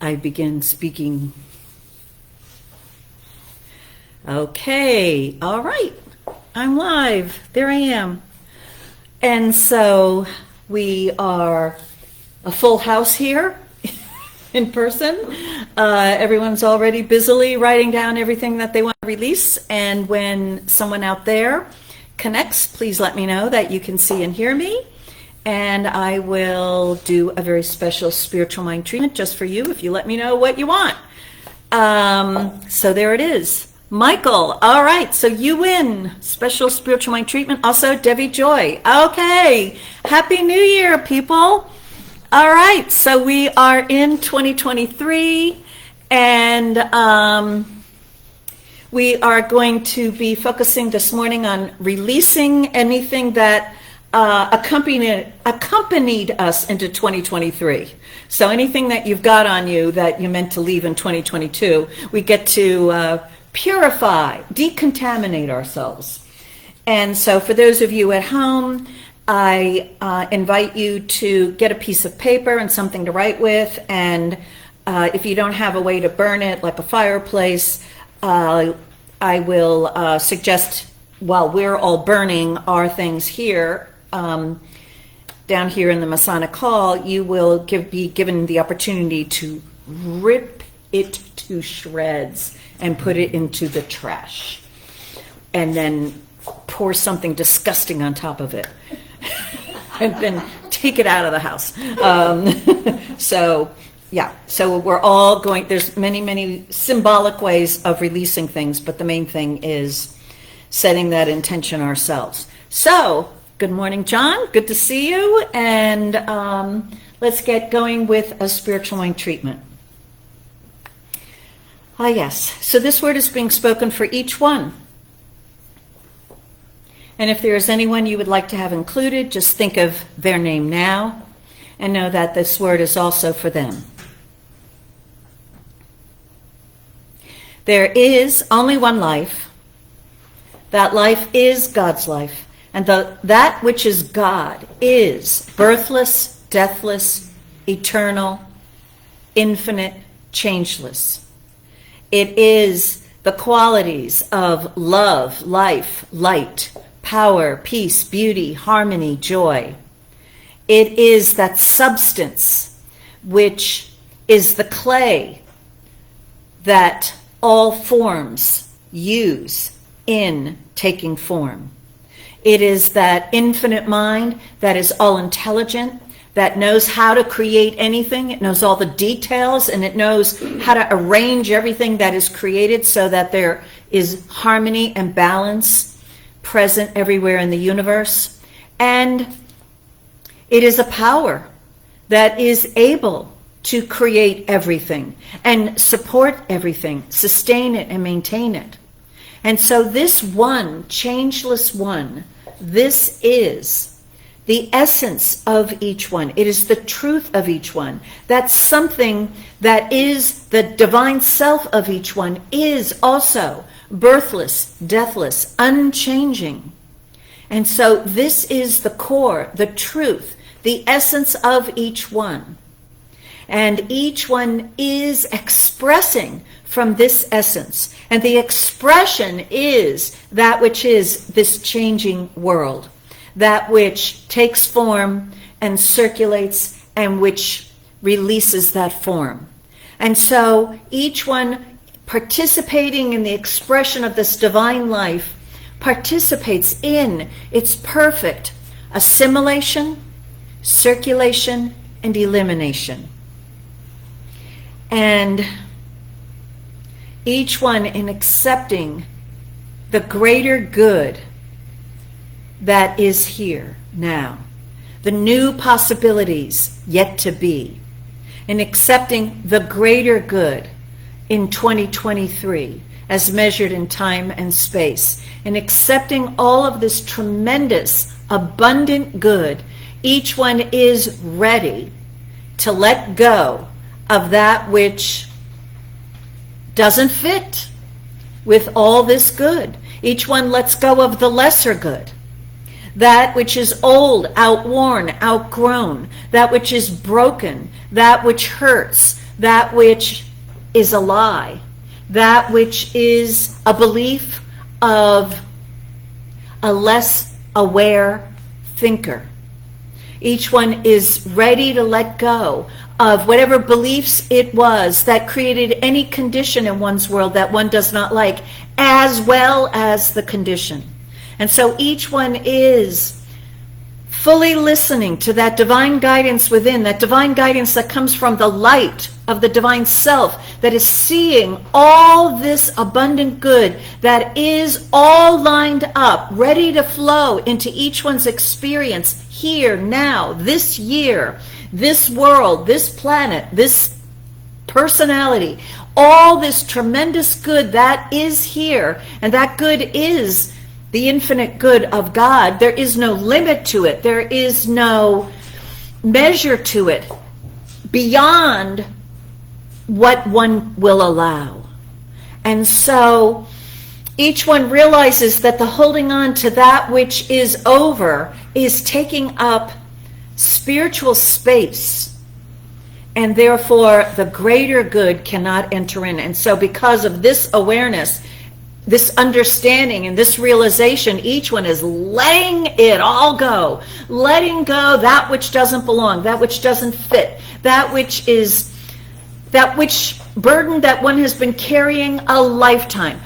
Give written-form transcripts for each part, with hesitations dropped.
I begin speaking. Okay, all right. I'm live. There I am. And so we are a full house here in person. Everyone's already busily writing down everything that they want to release. And when someone out there connects, please let me know that you can see and hear me. And I will do a very special spiritual mind treatment just for you if you let me know what you want. So there it is. Michael, all right, so you win. Special spiritual mind treatment. Also, Debbie Joy. Okay, Happy New Year, people. All right, so we are in 2023, and we are going to be focusing this morning on releasing anything that accompanied us into 2023. So anything that you've got on you that you meant to leave in 2022, we get to purify, decontaminate ourselves. And so for those of you at home, I invite you to get a piece of paper and something to write with. And if you don't have a way to burn it, like a fireplace, I will suggest while we're all burning our things here, down here in the Masonic Hall, you will be given the opportunity to rip it to shreds and put it into the trash. And then pour something disgusting on top of it. And then take it out of the house. So we're all going, there's many, many symbolic ways of releasing things, but the main thing is setting that intention ourselves. So, good morning, John. Good to see you. And let's get going with a spiritual mind treatment. Ah, yes. So this word is being spoken for each one. And if there is anyone you would like to have included, just think of their name now and know that this word is also for them. There is only one life. That life is God's life. And that which is God is birthless, deathless, eternal, infinite, changeless. It is the qualities of love, life, light, power, peace, beauty, harmony, joy. It is that substance which is the clay that all forms use in taking form. It is that infinite mind that is all intelligent, that knows how to create anything. It knows all the details, and it knows how to arrange everything that is created so that there is harmony and balance present everywhere in the universe. And it is a power that is able to create everything and support everything, sustain it and maintain it. And so this one, changeless one, this is the essence of each one. It is the truth of each one. That's something that is the divine self of each one is also birthless, deathless, unchanging. And so this is the core, the truth, the essence of each one. And each one is expressing from this essence. And the expression is that which is this changing world, that which takes form and circulates and which releases that form. And so each one participating in the expression of this divine life participates in its perfect assimilation, circulation, and elimination. And each one in accepting the greater good that is here now, the new possibilities yet to be, in accepting the greater good in 2023 as measured in time and space, in accepting all of this tremendous, abundant good, each one is ready to let go of that which doesn't fit with all this good. Each one lets go of the lesser good. That which is old, outworn, outgrown, that which is broken, that which hurts, that which is a lie, that which is a belief of a less aware thinker. Each one is ready to let go of whatever beliefs it was that created any condition in one's world that one does not like, as well as the condition. And so each one is fully listening to that divine guidance within, that divine guidance that comes from the light of the divine self, that is seeing all this abundant good that is all lined up, ready to flow into each one's experience here, now, this year, this world, this planet, this personality, all this tremendous good that is here, and that good is the infinite good of God. There is no limit to it. There is no measure to it beyond what one will allow. And so each one realizes that the holding on to that which is over is taking up spiritual space, and therefore the greater good cannot enter in. And so because of this awareness, this understanding and this realization, each one is letting it all go, letting go that which doesn't belong, that which doesn't fit, that which burden that one has been carrying a lifetime,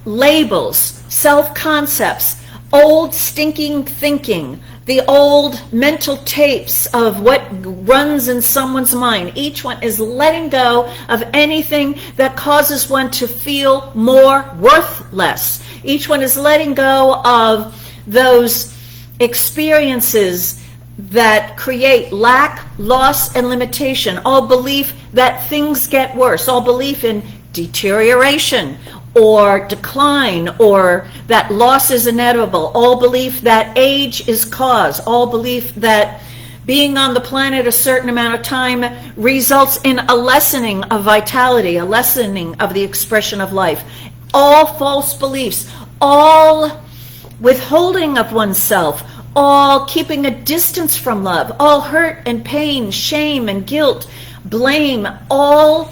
labels, self-concepts, old stinking thinking, the old mental tapes of what runs in someone's mind. Each one is letting go of anything that causes one to feel more worthless. Each one is letting go of those experiences that create lack, loss, and limitation. All belief that things get worse. All belief in deterioration or decline, or that loss is inevitable. All belief that age is cause. All belief that being on the planet a certain amount of time results in a lessening of vitality, a lessening of the expression of life. All false beliefs, all withholding of oneself, all keeping a distance from love, all hurt and pain, shame and guilt, blame, all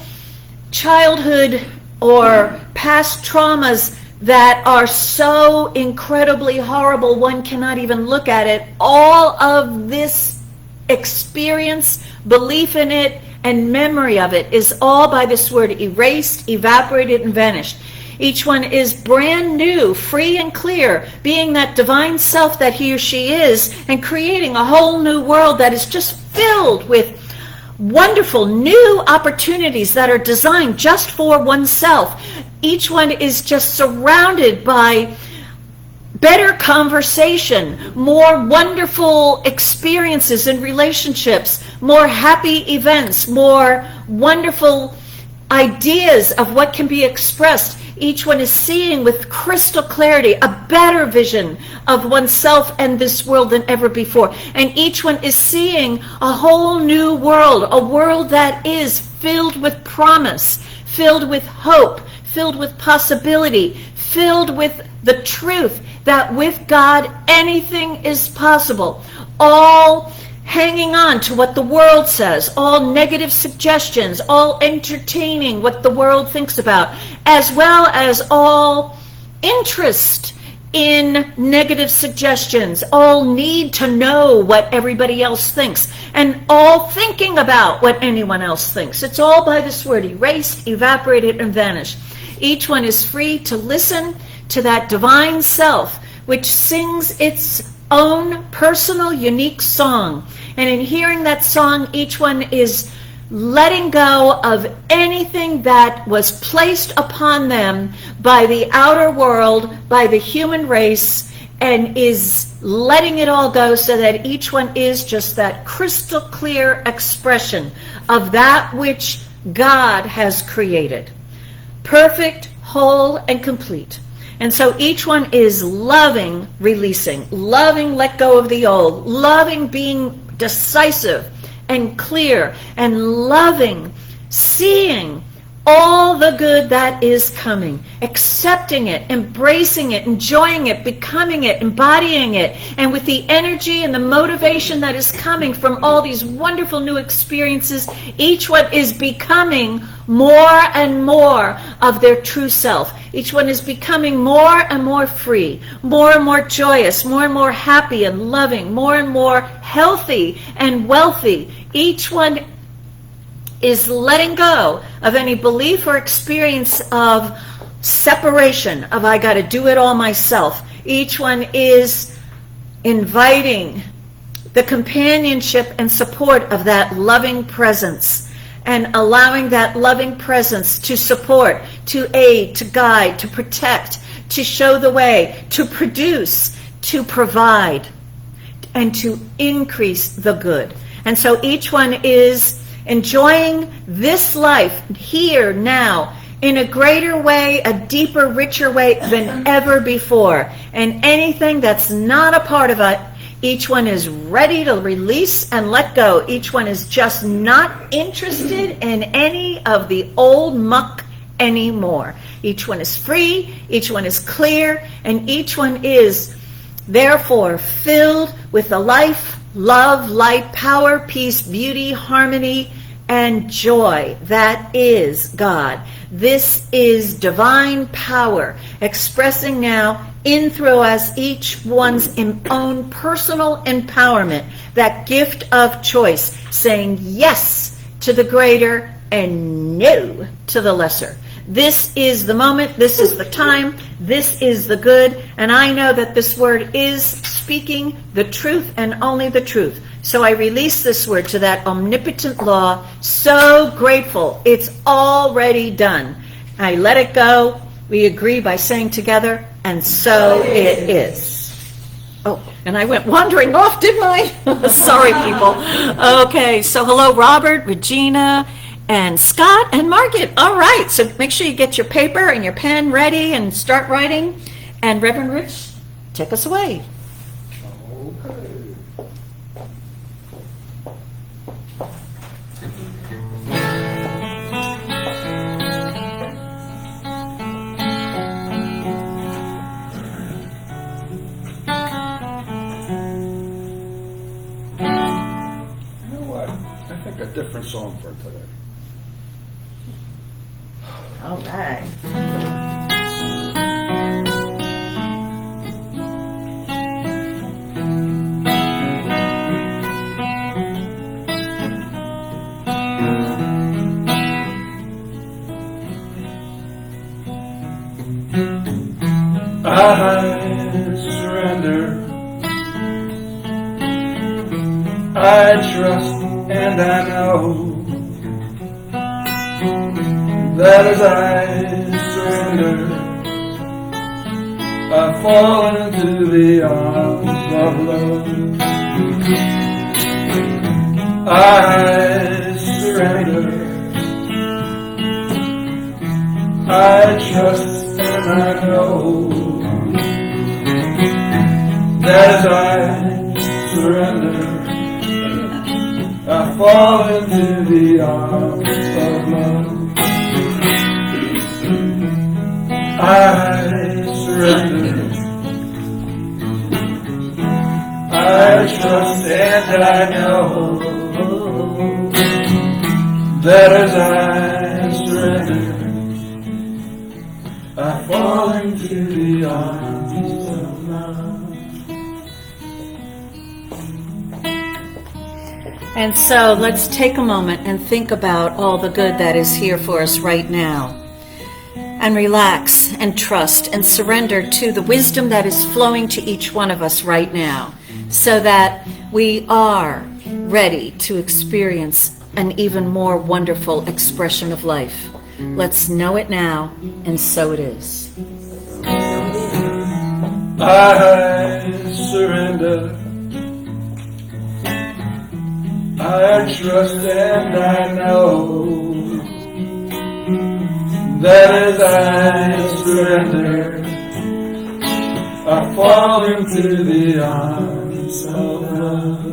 childhood or past traumas that are so incredibly horrible one cannot even look at it. All of this experience, belief in it, and memory of it is all by this word erased, evaporated, and vanished. Each one is brand new, free and clear, being that divine self that he or she is, and creating a whole new world that is just filled with wonderful new opportunities that are designed just for oneself. Each one is just surrounded by better conversation, more wonderful experiences in relationships, more happy events, more wonderful ideas of what can be expressed. Each one is seeing with crystal clarity a better vision of oneself and this world than ever before. And each one is seeing a whole new world, a world that is filled with promise, filled with hope, filled with possibility, filled with the truth that with God anything is possible. All hanging on to what the world says, all negative suggestions, all entertaining what the world thinks about, as well as all interest in negative suggestions, all need to know what everybody else thinks, and all thinking about what anyone else thinks. It's all by this word, erased, evaporated, and vanished. Each one is free to listen to that divine self, which sings its own personal, unique song. And in hearing that song, each one is letting go of anything that was placed upon them by the outer world, by the human race, and is letting it all go so that each one is just that crystal clear expression of that which God has created. Perfect, whole, and complete. And so each one is loving releasing, loving let go of the old, loving being decisive and clear, and loving seeing all the good that is coming, accepting it, embracing it, enjoying it, becoming it, embodying it, and with the energy and the motivation that is coming from all these wonderful new experiences, each one is becoming more and more of their true self. Each one is becoming more and more free, more and more joyous, more and more happy and loving, more and more healthy and wealthy. Each one is letting go of any belief or experience of separation, of I got to do it all myself. Each one is inviting the companionship and support of that loving presence, and allowing that loving presence to support, to aid, to guide, to protect, to show the way, to produce, to provide, and to increase the good. And so each one is enjoying this life here, now, in a greater way, a deeper, richer way than ever before. And anything that's not a part of it, each one is ready to release and let go. Each one is just not interested in any of the old muck anymore. Each one is free, each one is clear, and each one is therefore filled with the life, love, light, power, peace, beauty, harmony, and joy that is God. This is divine power expressing now in through us each one's own personal empowerment, that gift of choice, saying yes to the greater and no to the lesser. This is the moment, this is the time, this is the good, and I know that this word is speaking the truth and only the truth. So I release this word to that omnipotent law, so grateful it's already done. I let it go. We agree by saying together, and so it is. Oh, and I went wandering off, didn't I? Sorry, people. Okay, so hello, Robert, Regina, and Scott, and Margaret. All right, so make sure you get your paper and your pen ready and start writing. And Reverend Rich, take us away. A different song for today. All right. I surrender. I trust. And I know that as I surrender, I fall into the arms of love. I surrender. I trust and I know that as I surrender, I fall into the arms of love. I surrender. I trust and I know that as I surrender, I fall into the arms of love. And so let's take a moment and think about all the good that is here for us right now. And relax and trust and surrender to the wisdom that is flowing to each one of us right now, so that we are ready to experience an even more wonderful expression of life. Let's know it now, and so it is. I surrender. I trust and I know that as I surrender, I fall into the arms of love.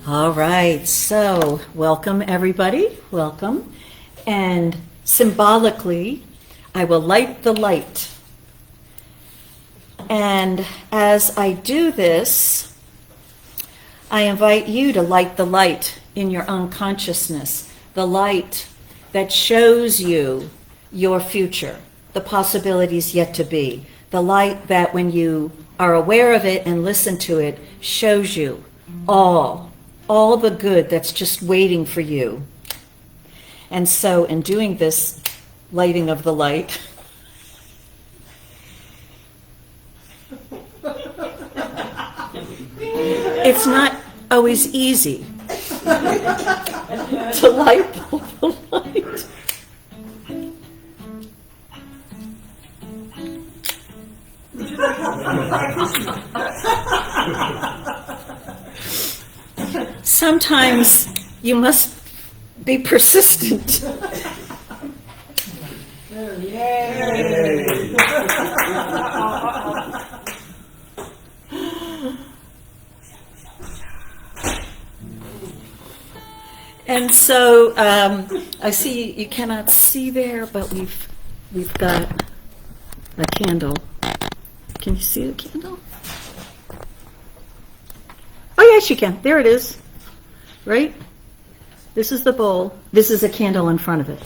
All right, so welcome everybody, welcome. And symbolically, I will light the light. And as I do this, I invite you to light the light in your unconsciousness, the light that shows you your future, the possibilities yet to be, the light that when you are aware of it and listen to it, shows you all the good that's just waiting for you. And so in doing this lighting of the light, it's not always easy to light the light. Sometimes you must be persistent. And so I see you cannot see there, but we've got a candle. Can you see the candle? Oh yes, you can. There it is. Right? This is the bowl. This is a candle in front of it.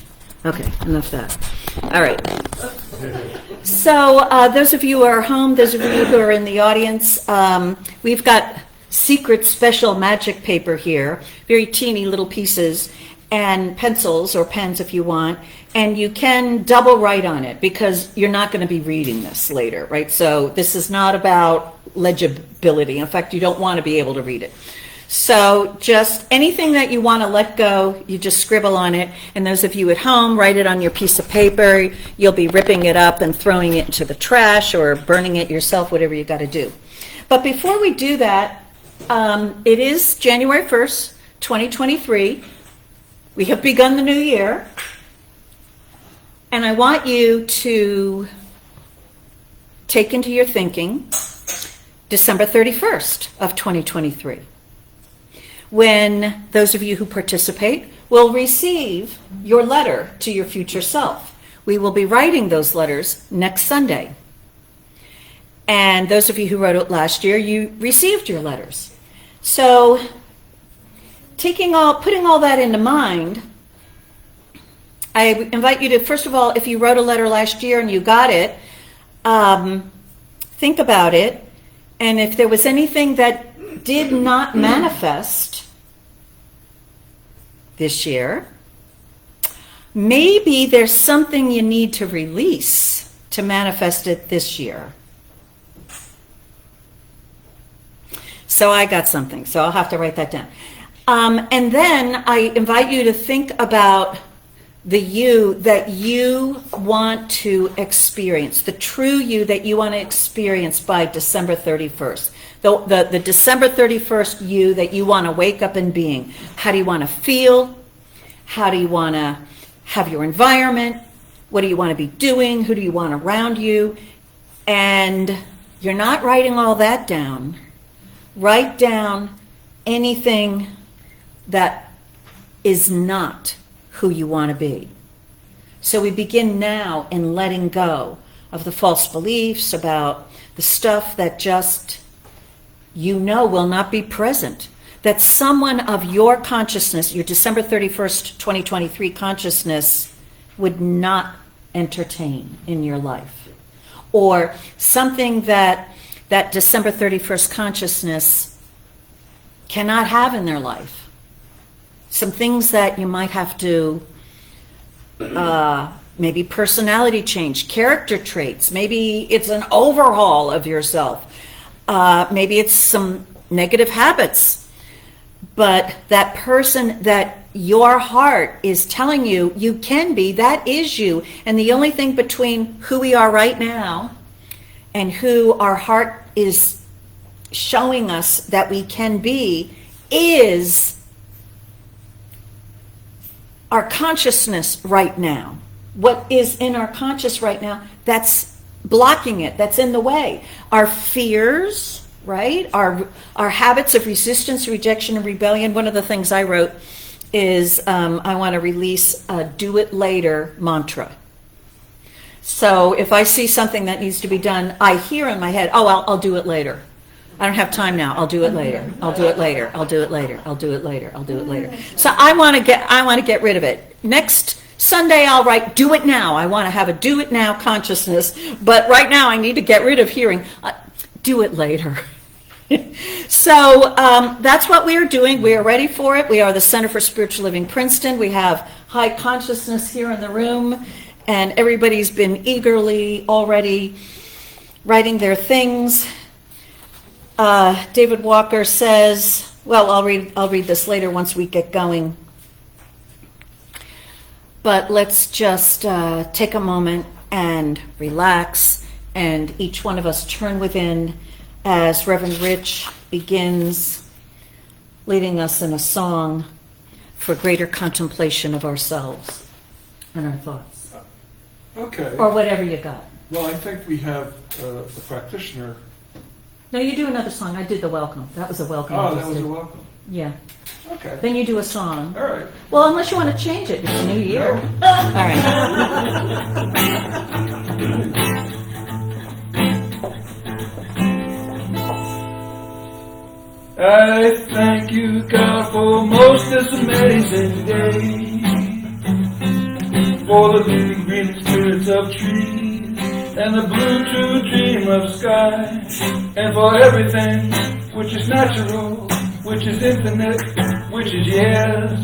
Okay, enough of that. All right. So those of you who are home, those of you who are in the audience, we've got secret special magic paper here, very teeny little pieces, and pencils or pens if you want, and you can double write on it because you're not going to be reading this later, right? So this is not about legibility. In fact, you don't want to be able to read it. So just anything that you want to let go, you just scribble on it. And those of you at home, write it on your piece of paper. You'll be ripping it up and throwing it into the trash or burning it yourself, whatever you got to do. But before we do that, it is January 1st, 2023. We have begun the new year. And I want you to take into your thinking December 31st of 2023. When those of you who participate will receive your letter to your future self. We will be writing those letters next Sunday. And those of you who wrote it last year, you received your letters. So putting all that into mind, I invite you to, first of all, if you wrote a letter last year and you got it, think about it. And if there was anything that did not manifest this year, maybe there's something you need to release to manifest it this year. So I got something, so I'll have to write that down. And then I invite you to think about the you that you want to experience, the true you that you want to experience by December 31st. The December 31st you that you want to wake up in being. How do you want to feel? How do you want to have your environment? What do you want to be doing? Who do you want around you? And you're not writing all that down. Write down anything that is not who you want to be. So we begin now in letting go of the false beliefs about the stuff that just will not be present. That someone of your consciousness, your December 31st, 2023 consciousness, would not entertain in your life. Or something that December 31st consciousness cannot have in their life. Some things that you might have to, maybe personality change, character traits, maybe it's an overhaul of yourself, maybe it's some negative habits. But that person that your heart is telling you you can be, that is you. And the only thing between who we are right now and who our heart is showing us that we can be is our consciousness right now. What is in our conscious right now, that's blocking it, that's in the way. Our fears, right? Our habits of resistance, rejection, and rebellion. One of the things I wrote is I want to release a do it later mantra. So if I see something that needs to be done, I hear in my head, oh, I'll do it later. I don't have time now. I'll do it later. I'll do it later. I'll do it later. I'll do it later. I'll do it later. So I want to get rid of it. Next Sunday I'll write do it now. I want to have a do it now consciousness, but right now I need to get rid of hearing do it later. So that's what we are doing. We are ready for it. We are the Center for Spiritual Living Princeton. We have high consciousness here in the room, and everybody's been eagerly already writing their things. David Walker says, well, I'll read this later once we get going. But let's just take a moment and relax, and each one of us turn within as Reverend Rich begins leading us in a song for greater contemplation of ourselves and our thoughts. Okay. Or whatever you got. Well, I think we have a practitioner. No, you do another song. I did the welcome. That was a welcome. Oh, that was a welcome. Yeah. Okay. Then you do a song. All right. Well, unless you want to change it. It's a new year. No. All right. I thank you, God, for most this amazing day, for the living green spirits of trees and the blue true dream of sky, and for everything which is natural, which is infinite, which is yes.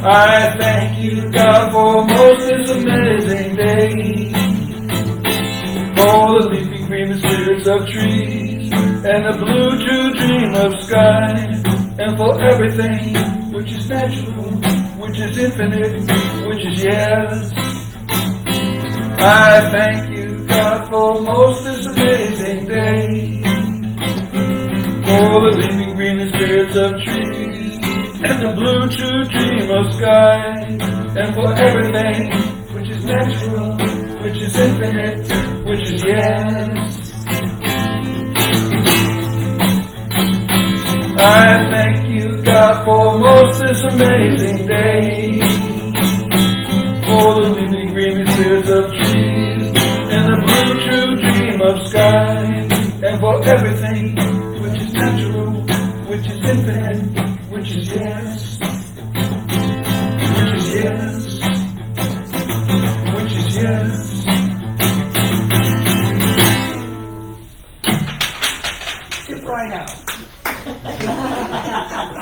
I thank you, God, for most this amazing day, for the leafy green spirits of trees and the blue true dream of sky, and for everything which is natural, which is infinite, which is yes. I thank you, God, for most this amazing day, for the leafy green spirits of trees and the blue true dream of sky, and for everything which is natural, which is infinite, which is yes. I thank you, God, for most this amazing day, for the living green spirits of trees and the blue true dream of sky, and for everything which is natural, which is infinite, which is yes, which is yes, which is yes. Get right out.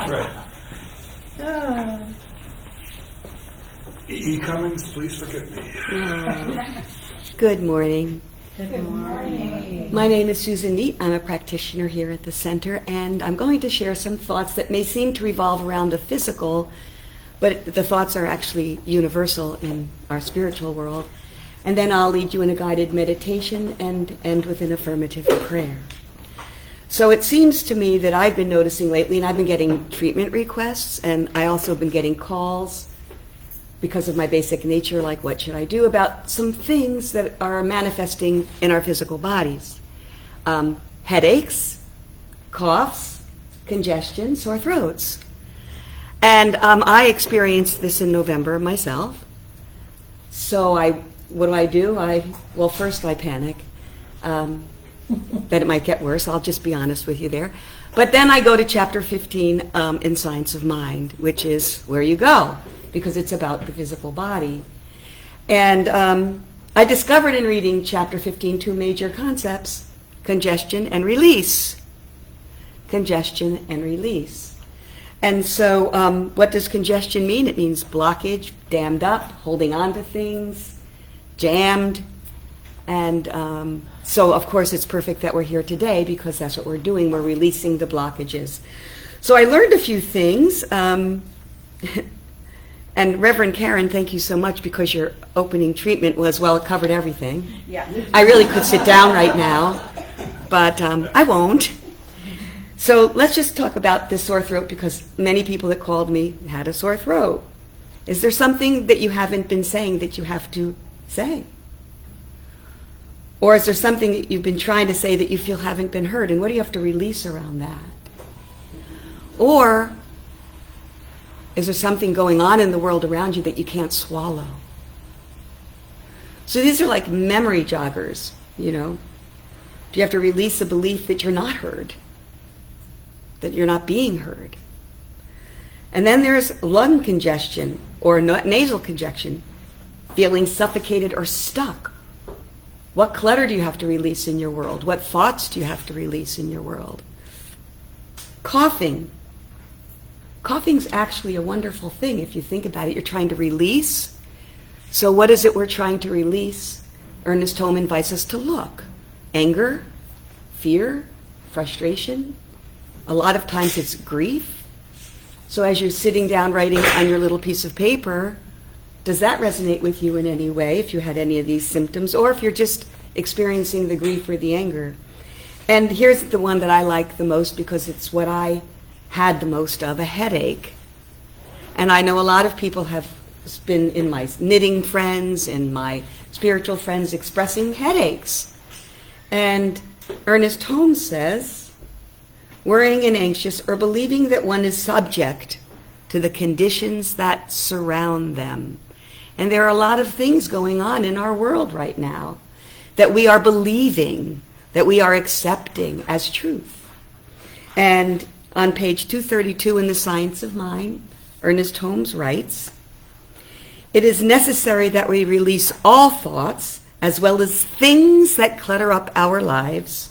Right. E. Cummings, please forgive me. Good morning. Good morning. My name is Susan Neat. I'm a practitioner here at the center, and I'm going to share some thoughts that may seem to revolve around the physical, but the thoughts are actually universal in our spiritual world. And then I'll lead you in a guided meditation and end with an affirmative prayer. So it seems to me that I've been noticing lately, and I've been getting treatment requests, and I also have been getting calls because of my basic nature, like what should I do about some things that are manifesting in our physical bodies. Headaches, coughs, congestion, sore throats. And I experienced this in November myself. So what do? Well, first I panic that it might get worse. I'll just be honest with you there. But then I go to chapter 15 in Science of Mind, which is where you go, because it's about the physical body. And I discovered in reading chapter 15 two major concepts: congestion and release. Congestion and release. And so what does congestion mean? It means blockage, dammed up, holding on to things, jammed. And so, of course, it's perfect that we're here today, because that's what we're doing. We're releasing the blockages. So I learned a few things. And Reverend Karen, thank you so much, because your opening treatment was, well, it covered everything. Yeah. I really could sit down right now, but I won't. So let's just talk about the sore throat, because many people that called me had a sore throat. Is there something that you haven't been saying that you have to say? Or is there something that you've been trying to say that you feel haven't been heard? And what do you have to release around that? Or is there something going on in the world around you that you can't swallow? So these are like memory joggers, you know. Do you have to release the belief that you're not heard? That you're not being heard? And then there's lung congestion or nasal congestion, feeling suffocated or stuck. What clutter do you have to release in your world? What thoughts do you have to release in your world? Coughing. Coughing's actually a wonderful thing if you think about it. You're trying to release. So what is it we're trying to release? Ernest Holm invites us to look. Anger, fear, frustration. A lot of times it's grief. So as you're sitting down writing on your little piece of paper, does that resonate with you in any way if you had any of these symptoms, or if you're just experiencing the grief or the anger? And here's the one that I like the most because it's what I had the most of, a headache. And I know a lot of people have been in my knitting friends and my spiritual friends expressing headaches. And Ernest Holmes says, worrying and anxious or believing that one is subject to the conditions that surround them. And there are a lot of things going on in our world right now that we are believing, that we are accepting as truth. And on page 232 in The Science of Mind, Ernest Holmes writes, it is necessary that we release all thoughts as well as things that clutter up our lives.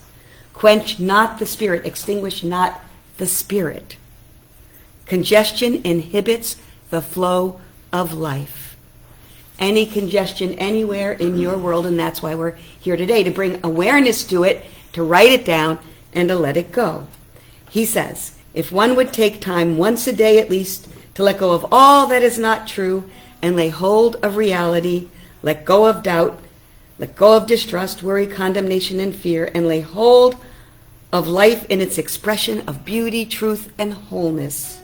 Quench not the spirit, extinguish not the spirit. Congestion inhibits the flow of life. Any congestion anywhere in your world, and that's why we're here today, to bring awareness to it, to write it down, and to let it go. He says, if one would take time once a day at least to let go of all that is not true and lay hold of reality, let go of doubt, let go of distrust, worry, condemnation, and fear, and lay hold of life in its expression of beauty, truth, and wholeness,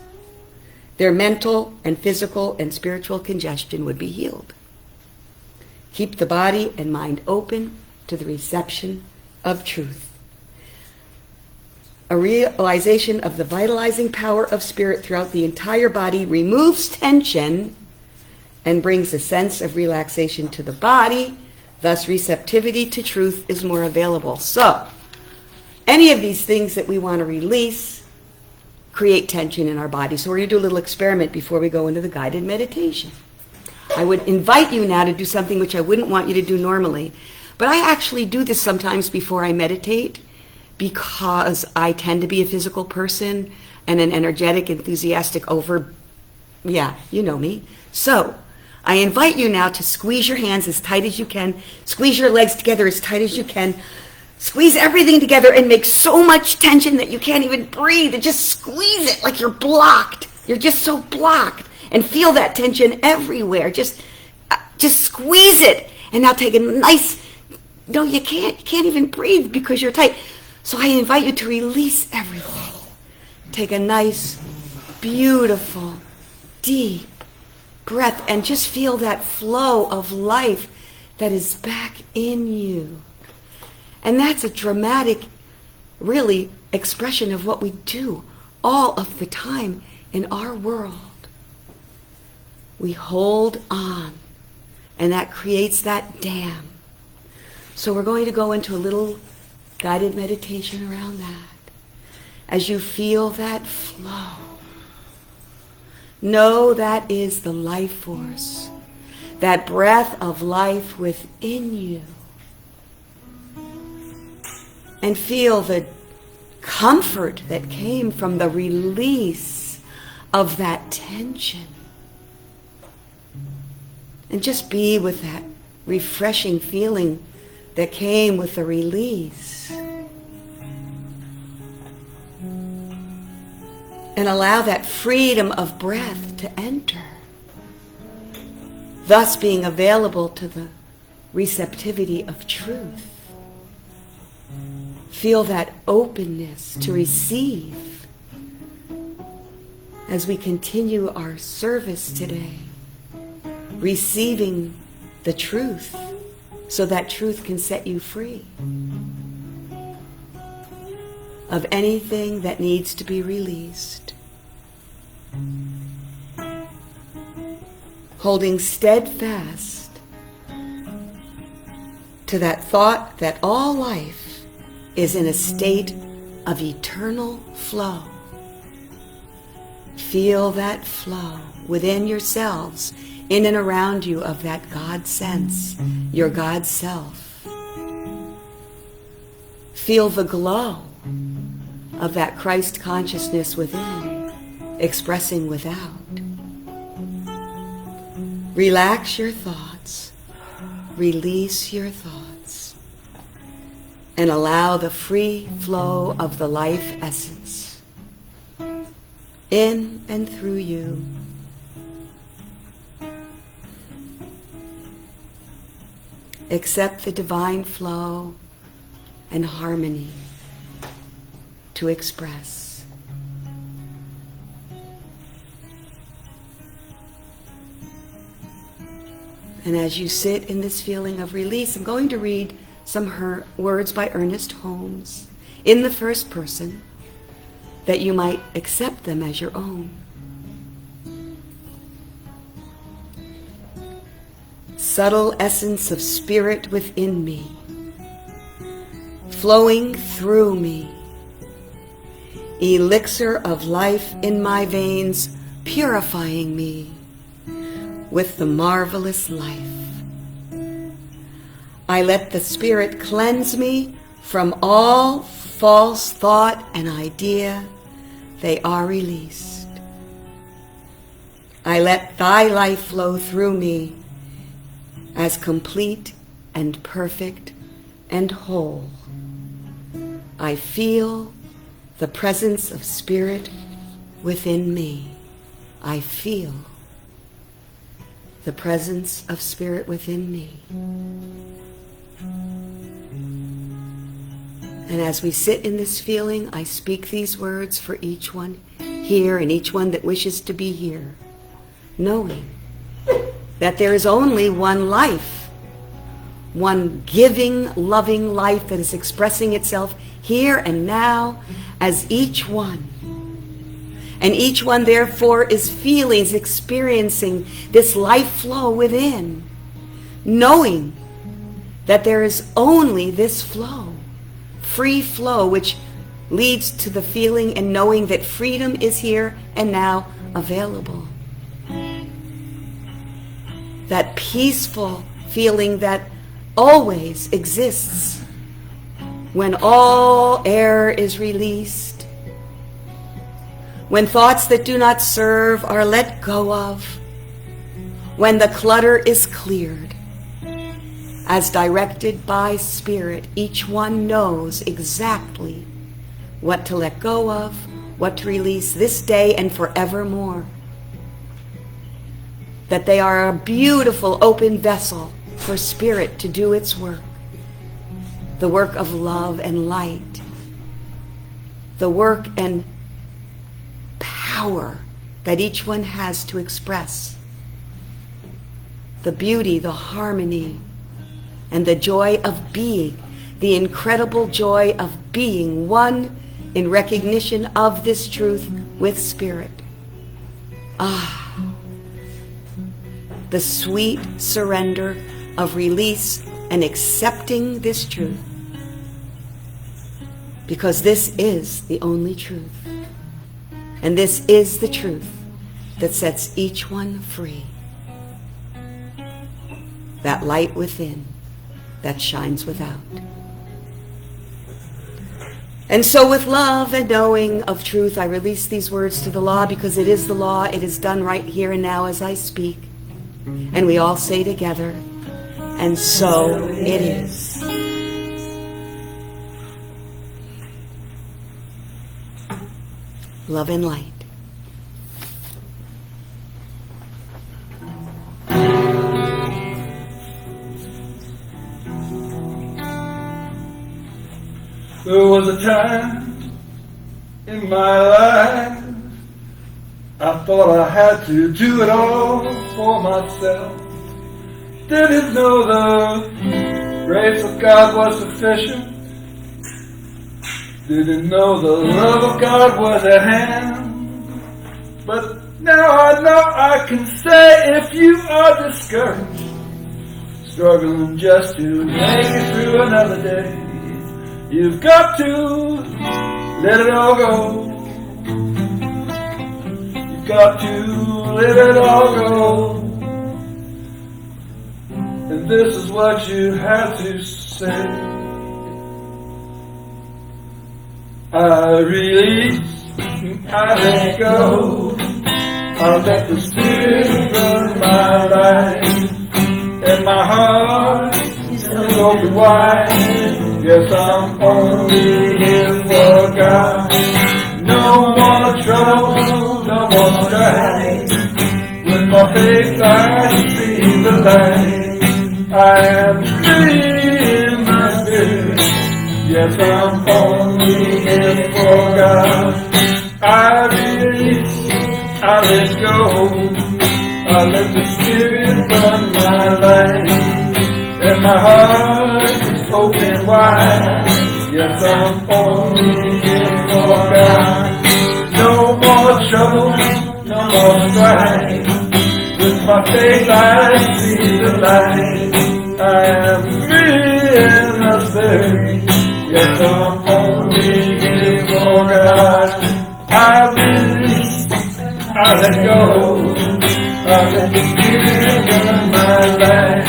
their mental and physical and spiritual congestion would be healed. Keep the body and mind open to the reception of truth. A realization of the vitalizing power of spirit throughout the entire body removes tension and brings a sense of relaxation to the body. Thus, receptivity to truth is more available. So, any of these things that we want to release create tension in our body. So we're going to do a little experiment before we go into the guided meditation. I would invite you now to do something which I wouldn't want you to do normally. But I actually do this sometimes before I meditate because I tend to be a physical person and an energetic, enthusiastic, yeah, you know me. So I invite you now to squeeze your hands as tight as you can, squeeze your legs together as tight as you can, squeeze everything together and make so much tension that you can't even breathe, and just squeeze it like you're blocked. You're just so blocked. And feel that tension everywhere. Just squeeze it. And now take a nice, no, you can't even breathe because you're tight. So I invite you to release everything. Take a nice, beautiful, deep breath and just feel that flow of life that is back in you. And that's a dramatic, really, expression of what we do all of the time in our world. We hold on, and that creates that dam. So we're going to go into a little guided meditation around that. As you feel that flow, know that is the life force, that breath of life within you. And feel the comfort that came from the release of that tension. And just be with that refreshing feeling that came with the release. And allow that freedom of breath to enter, thus being available to the receptivity of truth. Feel that openness to receive as we continue our service today. Receiving the truth, so that truth can set you free of anything that needs to be released. Holding steadfast to that thought that all life is in a state of eternal flow. Feel that flow within yourselves, in and around you, of that God sense, your God self. Feel the glow of that Christ consciousness within, expressing without. Relax your thoughts, release your thoughts, and allow the free flow of the life essence in and through you. Accept the divine flow and harmony to express. And as you sit in this feeling of release, I'm going to read some words by Ernest Holmes in the first person, that you might accept them as your own. Subtle essence of spirit within me, flowing through me, elixir of life in my veins, purifying me with the marvelous life. I let the Spirit cleanse me from all false thought and idea. They are released. I let thy life flow through me as complete and perfect and whole. I feel the presence of Spirit within me. I feel the presence of Spirit within me. And as we sit in this feeling, I speak these words for each one here and each one that wishes to be here, knowing that there is only one life, one giving, loving life that is expressing itself here and now as each one. And each one, therefore, is feeling, is experiencing this life flow within, knowing that there is only this flow, free flow, which leads to the feeling and knowing that freedom is here and now available. That peaceful feeling that always exists when all error is released, when thoughts that do not serve are let go of, when the clutter is cleared. As directed by Spirit, each one knows exactly what to let go of, what to release this day and forevermore. That they are a beautiful open vessel for Spirit to do its work, the work of love and light, the work and power that each one has to express, the beauty, the harmony, and the joy of being, the incredible joy of being one in recognition of this truth with Spirit. The sweet surrender of release and accepting this truth, because this is the only truth. And this is the truth that sets each one free. That light within that shines without. And so with love and knowing of truth, I release these words to the law, because it is the law. It is done right here and now as I speak. And we all say together, and so it is. Love and light. There was a time in my life I thought I had to do it all for myself. Didn't know the grace of God was sufficient. Didn't know the love of God was at hand. But now I know I can say, if you are discouraged, struggling just to make it through another day, you've got to let it all go. You've got to let it all go. And this is what you have to say. I release, I let go. I let the Spirit run my life. And my heart is open wide. Yes, I'm only here for God. No more trouble, no more strife. With my faith I see the light. I am free in my spirit. Yes, I'm only here for God. I release, I let go. I let the Spirit run my life. And my heart is open wide. Yes, I'm only here for God. No more trouble, no more strife. With my faith I see the light. I am free in the spirit. Yes, I'm only here for God. I release, I let go. I let the Spirit run my life.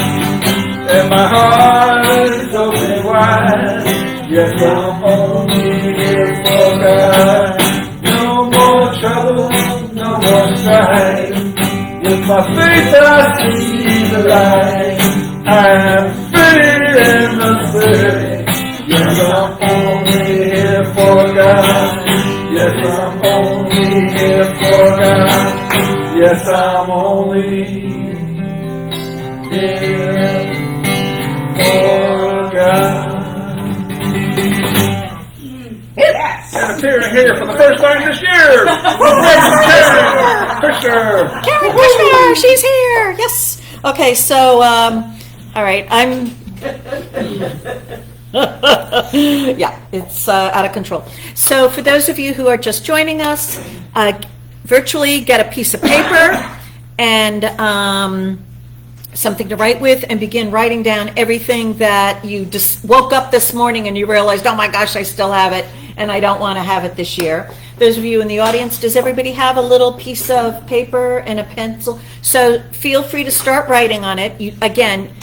And my heart is open wide. Yes, I'm only here for God. No more trouble, no more strife. With my faith I see the light. I am free in the spirit. Yes, I'm only here for God. Yes, I'm only here for God. Yes, I'm only here for God. Yes. And appearing here for the first time this year. Karen Fisher. Karen Fisher, she's here. Yes. Okay, so, all right, yeah, it's out of control. So for those of you who are just joining us, virtually get a piece of paper and something to write with, and begin writing down everything that you just woke up this morning and you realized, oh my gosh, I still have it and I don't want to have it this year. Those of you in the audience, does everybody have a little piece of paper and a pencil? So feel free to start writing on it. Again,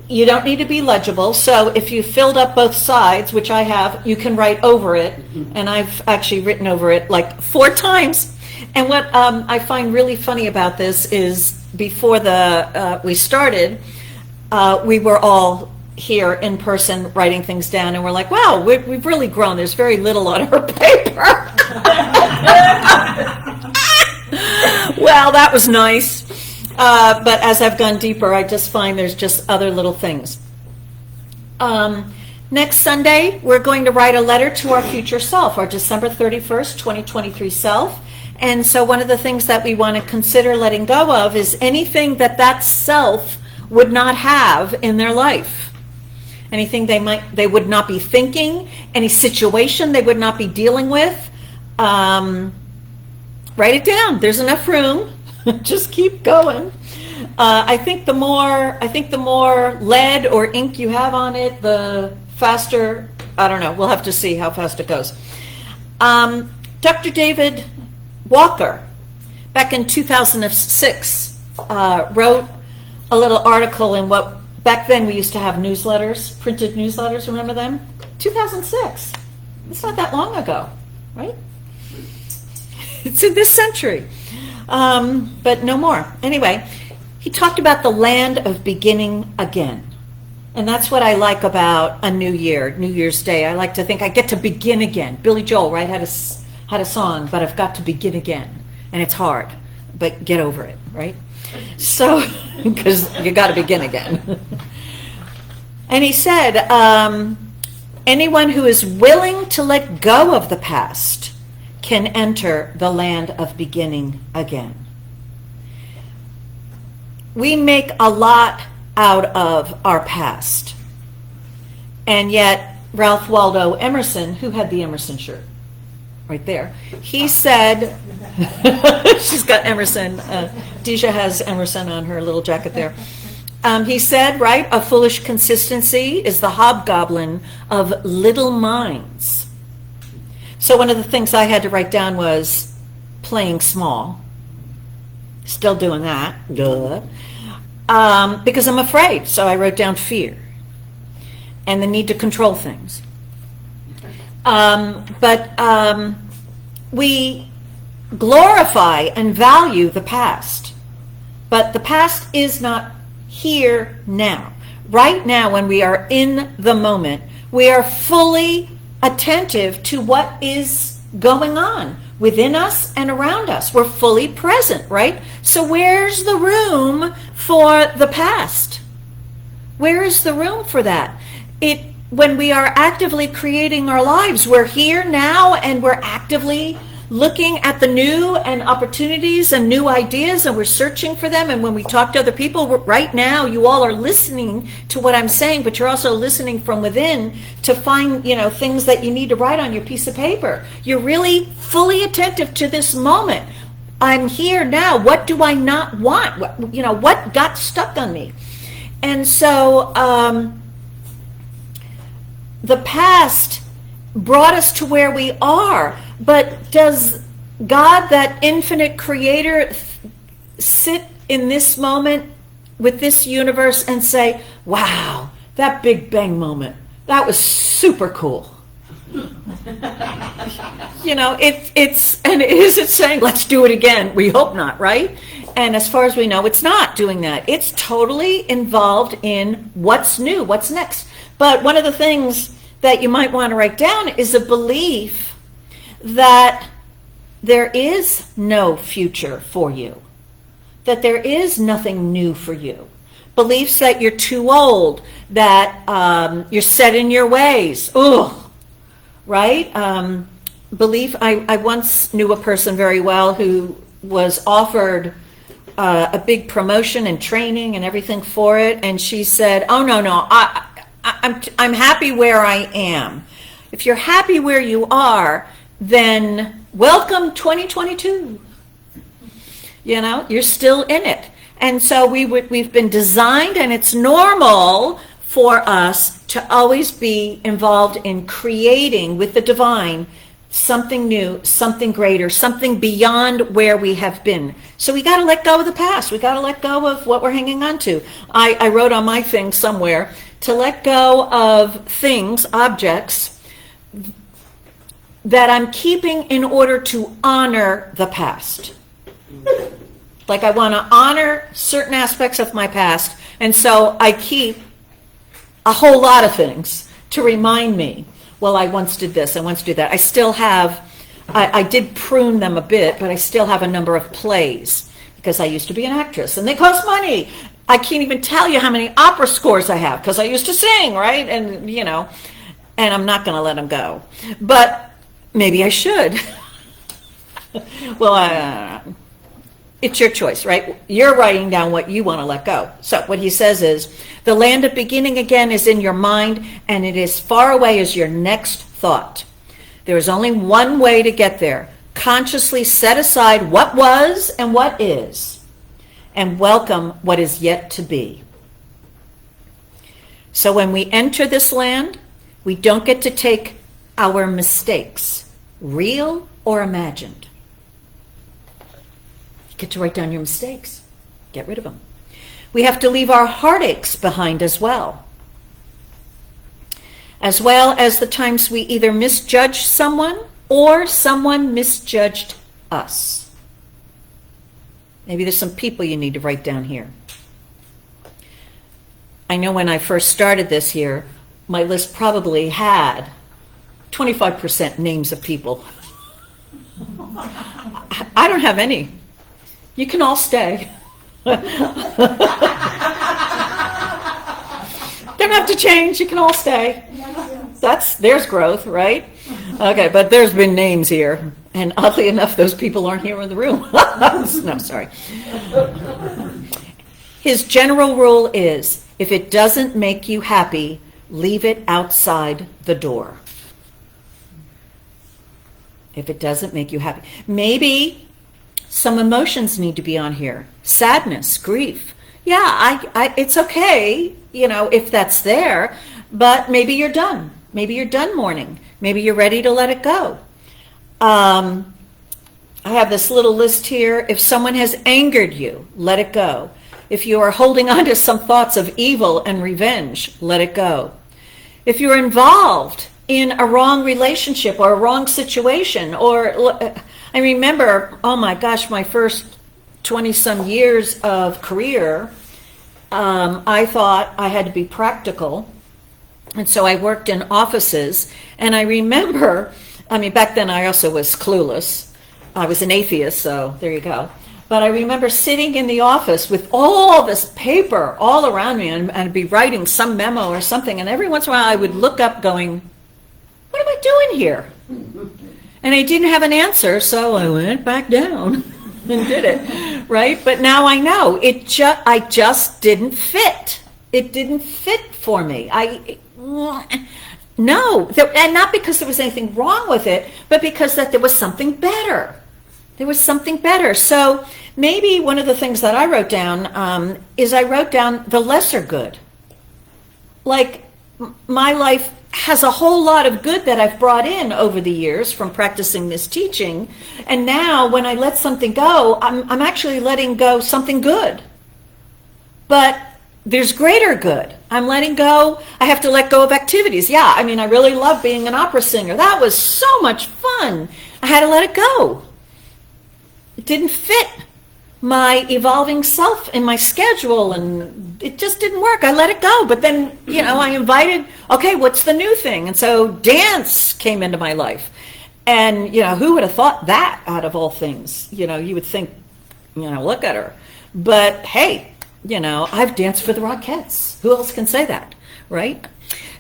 you don't need to be legible, so if you filled up both sides, which I have, you can write over it, and I've actually written over it like 4 times. And what I find really funny about this is, before we started, we were all here in person writing things down, and we're like, wow, we've really grown. There's very little on our paper. Well, that was nice. But as I've gone deeper, I just find there's just other little things. Next Sunday, we're going to write a letter to our future self, our December 31st, 2023 self. And so one of the things that we want to consider letting go of is anything that self would not have in their life. Anything they would not be thinking, any situation they would not be dealing with. Write it down. There's enough room. Just keep going. I think the more lead or ink you have on it, the faster. I don't know. We'll have to see how fast it goes. Dr. David Walker, back in 2006, wrote a little article in what back then we used to have newsletters, printed newsletters. Remember them? 2006. It's not that long ago, right? It's in this century. But no more. Anyway, he talked about the land of beginning again. And that's what I like about a new year, New Year's Day. I like to think I get to begin again. Billy Joel, right, had a song, but I've got to begin again. And it's hard, but get over it, right? So, because you got to begin again. And he said, anyone who is willing to let go of the past can enter the land of beginning again. We make a lot out of our past. And yet, Ralph Waldo Emerson, who had the Emerson shirt? Right there. He said, she's got Emerson, Deja has Emerson on her little jacket there. He said, right, a foolish consistency is the hobgoblin of little minds. So one of the things I had to write down was playing small. Still doing that, duh. Because I'm afraid, so I wrote down fear and the need to control things. But we glorify and value the past, but the past is not here now. Right now, when we are in the moment, we are fully attentive to what is going on within us and around us. We're fully present, right? So where's the room for the past? Where is the room for that? When we are actively creating our lives, we're here now and we're actively looking at the new and opportunities and new ideas, and we're searching for them. And when we talk to other people right now, you all are listening to what I'm saying, but you're also listening from within to find, things that you need to write on your piece of paper. You're really fully attentive to this moment. I'm here now. What do I not want? What got stuck on me? And so the past brought us to where we are, but does God, that infinite creator, sit in this moment with this universe and say, wow, that Big Bang moment, that was super cool? It's saying, let's do it again? We hope not, right? And as far as we know, it's not doing that. It's totally involved in what's new, what's next. But one of the things that you might want to write down is a belief that there is no future for you, that there is nothing new for you. Beliefs that you're too old, that you're set in your ways. Ugh, right? I once knew a person very well who was offered a big promotion and training and everything for it, and she said, "Oh no, I'm happy where I am." If you're happy where you are, then welcome 2022. You're still in it. And so we've been designed, and it's normal for us to always be involved in creating with the divine something new, something greater, something beyond where we have been. So we got to let go of the past. We got to let go of what we're hanging on to. I wrote on my thing somewhere to let go of things, objects, that I'm keeping in order to honor the past. Like I want to honor certain aspects of my past, and so I keep a whole lot of things to remind me, well, I once did this, I once did that. I still have, I did prune them a bit, but I still have a number of plays because I used to be an actress, and they cost money. I can't even tell you how many opera scores I have because I used to sing, right? And, and I'm not going to let them go. But maybe I should. Well, it's your choice, right? You're writing down what you want to let go. So what he says is, the land of beginning again is in your mind, and it is far away as your next thought. There is only one way to get there. Consciously set aside what was and what is, and welcome what is yet to be. So when we enter this land, we don't get to take our mistakes, real or imagined. You get to write down your mistakes. Get rid of them. We have to leave our heartaches behind as well as the times we either misjudged someone or someone misjudged us. Maybe there's some people you need to write down here. I know when I first started this here, my list probably had 25% names of people. I don't have any. You can all stay. Don't have to change. You can all stay. There's growth, right? Okay, but there's been names here. And oddly enough, those people aren't here in the room. No, sorry. His general rule is, if it doesn't make you happy, leave it outside the door. If it doesn't make you happy. Maybe some emotions need to be on here. Sadness, grief. Yeah, it's okay, if that's there, but maybe you're done. Maybe you're done mourning. Maybe you're ready to let it go. I have this little list here. If someone has angered you, let it go. If you are holding on to some thoughts of evil and revenge, let it go. If you're involved in a wrong relationship or a wrong situation, or I remember, oh my gosh, my first 20-some years of career, I thought I had to be practical, and so I worked in offices, and I remember, back then I also was clueless. I was an atheist, so there you go. But I remember sitting in the office with all this paper all around me, and I'd be writing some memo or something, and every once in a while I would look up going, what am I doing here? And I didn't have an answer, so I went back down and did it, right? But now I know, I just didn't fit. It didn't fit for me. No, and not because there was anything wrong with it, but because that there was something better. There was something better. So maybe one of the things that I wrote down is I wrote down the lesser good. Like, my life has a whole lot of good that I've brought in over the years from practicing this teaching. And now when I let something go, I'm actually letting go something good. But there's greater good. I'm letting go. I have to let go of activities. Yeah, I really love being an opera singer. That was so much fun. I had to let it go. It didn't fit my evolving self in my schedule, and it just didn't work. I let it go. But then, I invited, okay, what's the new thing? And so dance came into my life. And, who would have thought that out of all things? You would think, look at her. But hey, I've danced for the Rockettes. Who else can say that, right?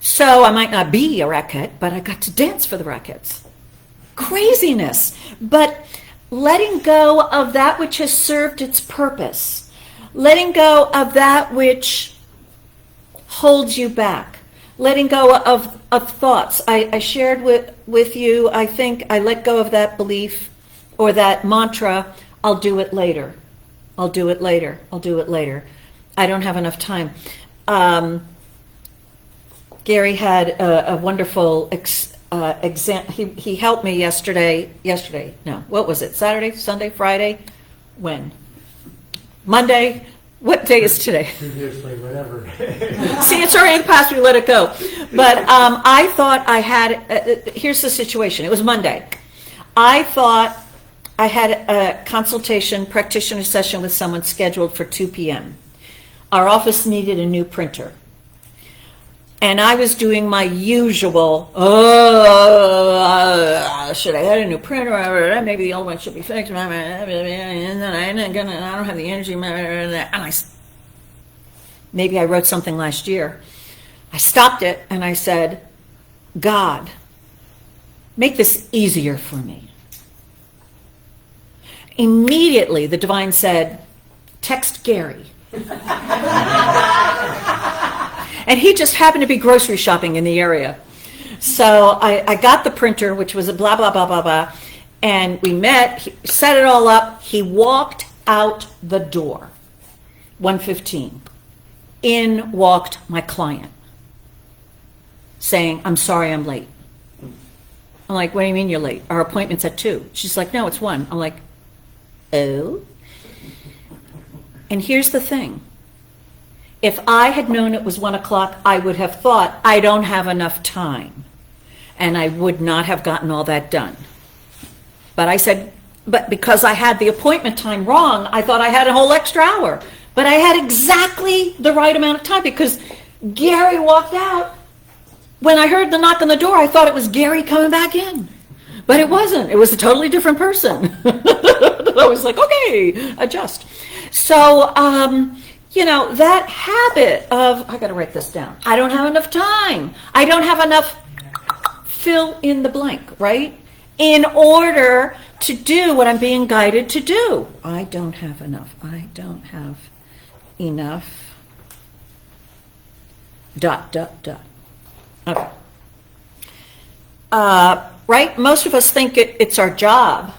So I might not be a Rockette, but I got to dance for the Rockettes. Craziness. But letting go of that which has served its purpose. Letting go of that which holds you back. Letting go of thoughts. I shared with you, I think I let go of that belief or that mantra, I'll do it later. I'll do it later. I'll do it later. I don't have enough time. Gary had a wonderful he helped me yesterday. No, what was it? Saturday, Sunday, Friday? When? Monday? What day is today? Previously, whatever. See, it's already past, we let it go. But I thought I had, here's the situation. It was Monday. I thought I had a consultation, practitioner session with someone scheduled for 2 p.m. Our office needed a new printer. And I was doing my usual, should I have a new printer? Maybe the old one should be fixed. And then I don't have the energy. And maybe I wrote something last year. I stopped it and I said, God, make this easier for me. Immediately, the divine said, text Gary. And he just happened to be grocery shopping in the area. So I got the printer, which was a blah, blah, blah, blah, blah. And we met, he set it all up. He walked out the door, 1:15. In walked my client, saying, I'm sorry I'm late. I'm like, what do you mean you're late? Our appointment's at 2. She's like, no, it's 1. I'm like, oh? And here's the thing. If I had known it was 1 o'clock, I would have thought I don't have enough time. And I would not have gotten all that done. But I said, but because I had the appointment time wrong, I thought I had a whole extra hour. But I had exactly the right amount of time because Gary walked out. When I heard the knock on the door, I thought it was Gary coming back in. But it wasn't. It was a totally different person. I was like, okay, adjust. So, that habit of, I got to write this down. I don't have enough time. I don't have enough, fill in the blank, right? In order to do what I'm being guided to do. I don't have enough. I don't have enough. ... Okay. Right? Most of us think it's our job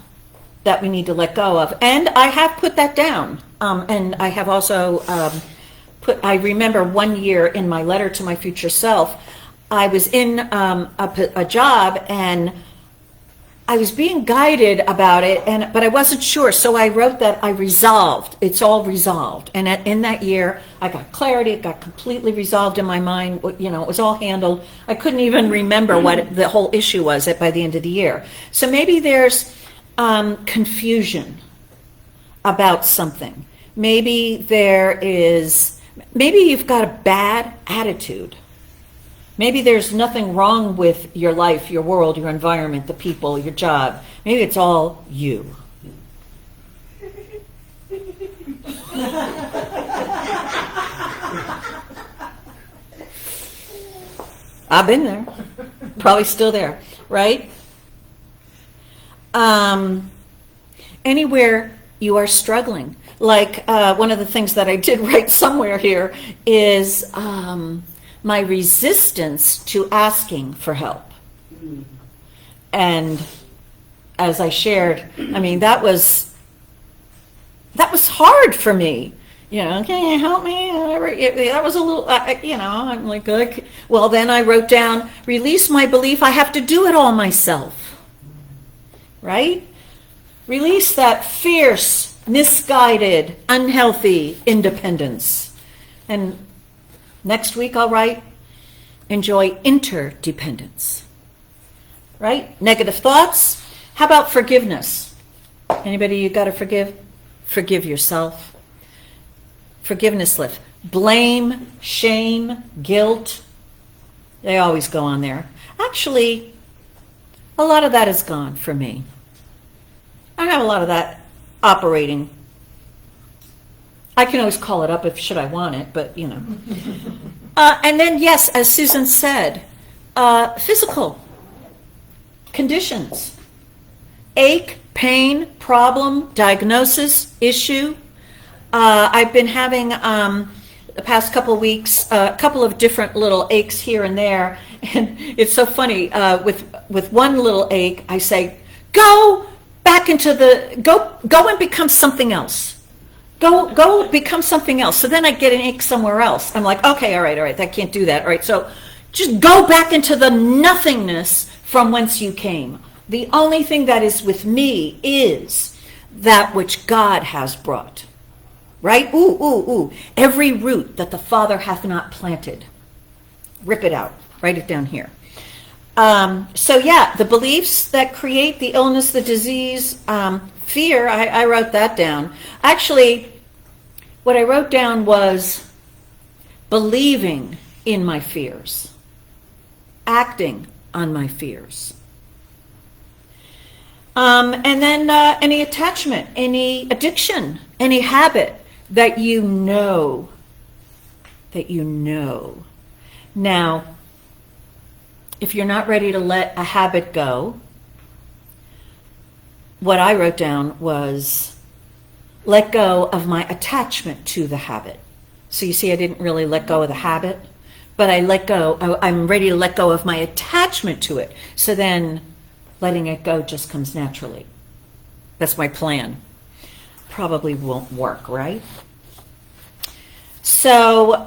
that we need to let go of. And I have put that down. And I have also I remember one year in my letter to my future self, I was in a job and I was being guided about it, but I wasn't sure. So I wrote that I resolved. It's all resolved. And in that year, I got clarity. It got completely resolved in my mind. You know, it was all handled. I couldn't even remember what the whole issue was by the end of the year. So maybe there's confusion about something. Maybe maybe you've got a bad attitude. Maybe there's nothing wrong with your life, your world, your environment, the people, your job. Maybe it's all you. I've been there. Probably still there, right? Anywhere you are struggling. Like one of the things that I did write somewhere here is my resistance to asking for help. And as I shared, I mean, that was hard for me. You know, can you help me? That was a little, I'm like, well, then I wrote down, release my belief I have to do it all myself. Right? Release that fierce, misguided, unhealthy independence. And next week I'll write, enjoy interdependence. Right? Negative thoughts. How about forgiveness? Anybody you got to forgive? Forgive yourself. Forgiveness list. Blame, shame, guilt. They always go on there. Actually, a lot of that is gone for me. I have a lot of that operating. I can always call it up should I want it, but you know. And then, yes, as Susan said, physical conditions. Ache, pain, problem, diagnosis, issue. I've been having, the past couple of weeks, a couple of different little aches here and there. And it's so funny, with one little ache, I say, go back into go and become something else. Go become something else. So then I get an ache somewhere else. I'm like, okay, all right, I can't do that. All right, so just go back into the nothingness from whence you came. The only thing that is with me is that which God has brought. Right? Ooh. Every root that the Father hath not planted. Rip it out. Write it down here. So yeah, the beliefs that create the illness, the disease, fear, I wrote that down. Actually, what I wrote down was believing in my fears, acting on my fears. And then any attachment, any addiction, any habit that you know. Now, if you're not ready to let a habit go, what I wrote down was let go of my attachment to the habit. So you see, I didn't really let go of the habit, but I'm ready to let go of my attachment to it. So then letting it go just comes naturally. That's my plan. Probably won't work, right? So,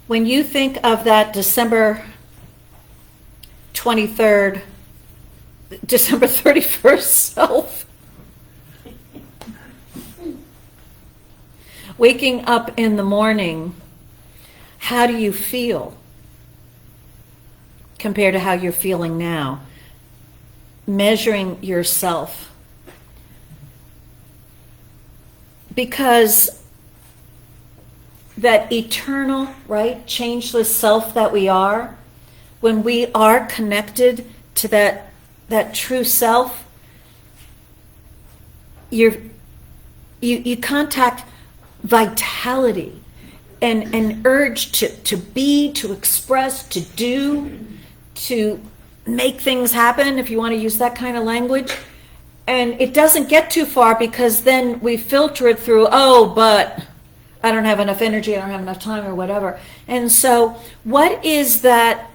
when you think of that December 23rd, December 31st self, waking up in the morning, how do you feel compared to how you're feeling now? Measuring yourself. Because that eternal, right, changeless self that we are, when we are connected to that true self, you contact vitality and urge to be, to express, to do, to make things happen, if you want to use that kind of language. And it doesn't get too far because then we filter it through, oh, but I don't have enough energy, I don't have enough time or whatever. And so what is that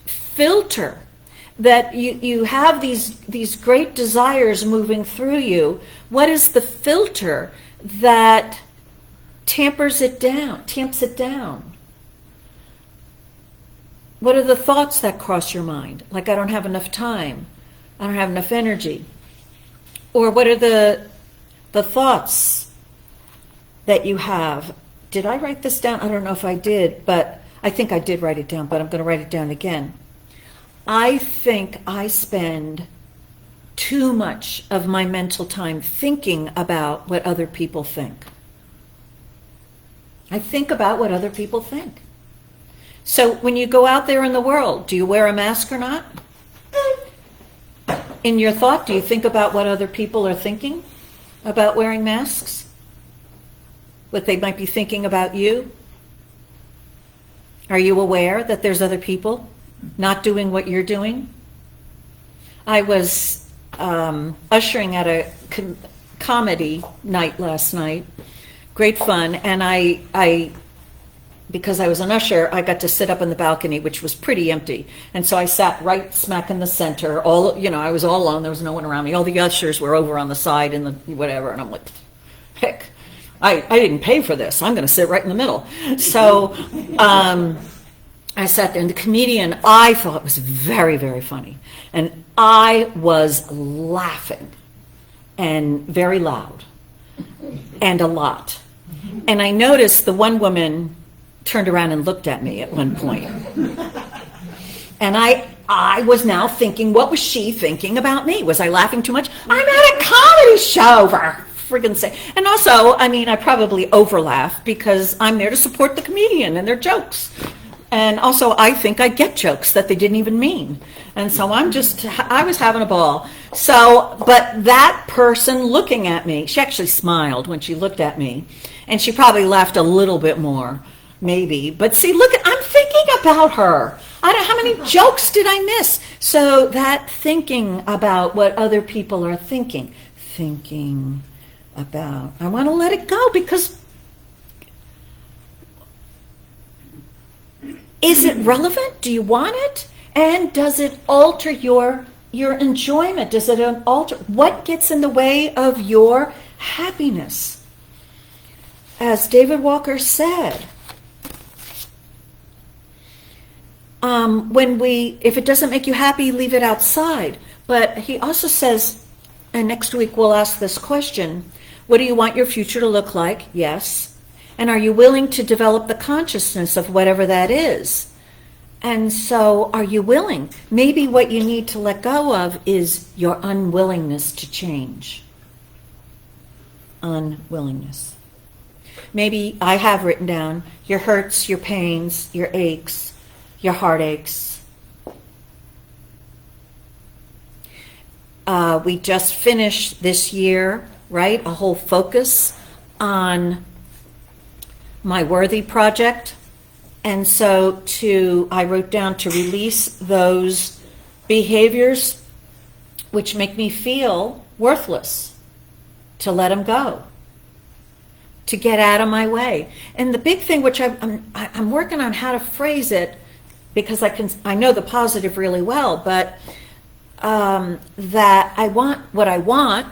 filter that you have these great desires moving through you? What is the filter that tamps it down? What are the thoughts that cross your mind? Like, I don't have enough time, I don't have enough energy. Or what are the thoughts that you have? Did I write this down? I don't know if I did, but I think I did write it down, but I'm going to write it down again. I think I spend too much of my mental time thinking about what other people think. I think about what other people think. So when you go out there in the world, do you wear a mask or not? In your thought, do you think about what other people are thinking about wearing masks? What they might be thinking about you? Are you aware that there's other people not doing what you're doing? I was ushering at a comedy night last night. Great fun. And I because I was an usher, I got to sit up on the balcony, which was pretty empty. And so I sat right smack in the center. I was all alone. There was no one around me. All the ushers were over on the side and the whatever. And I'm like, heck, I didn't pay for this. I'm going to sit right in the middle. So I sat there, and the comedian I thought was very, very funny. And I was laughing, and very loud, and a lot. And I noticed the one woman turned around and looked at me at one point. And I was now thinking, what was she thinking about me? Was I laughing too much? I'm at a comedy show, for friggin' sake. And also, I probably overlaugh because I'm there to support the comedian and their jokes. And also, I think I get jokes that they didn't even mean. And so I was having a ball. So, but that person looking at me, she actually smiled when she looked at me. And she probably laughed a little bit more, maybe. But see, I'm thinking about her. How many jokes did I miss? So that thinking about what other people are thinking about, I want to let it go, because is it relevant? Do you want it? And does it alter your enjoyment? Does it alter? What gets in the way of your happiness? As David Walker said, if it doesn't make you happy, leave it outside. But he also says, and next week we'll ask this question, what do you want your future to look like? Yes. And are you willing to develop the consciousness of whatever that is? And so, are you willing? Maybe what you need to let go of is your unwillingness to change. Unwillingness. Maybe I have written down your hurts, your pains, your aches, your heartaches. We just finished this year, right? A whole focus on my Worthy project. And so I wrote down to release those behaviors which make me feel worthless, to let them go, to get out of my way. And the big thing, which I'm working on how to phrase it, because I know the positive really well, but that what I want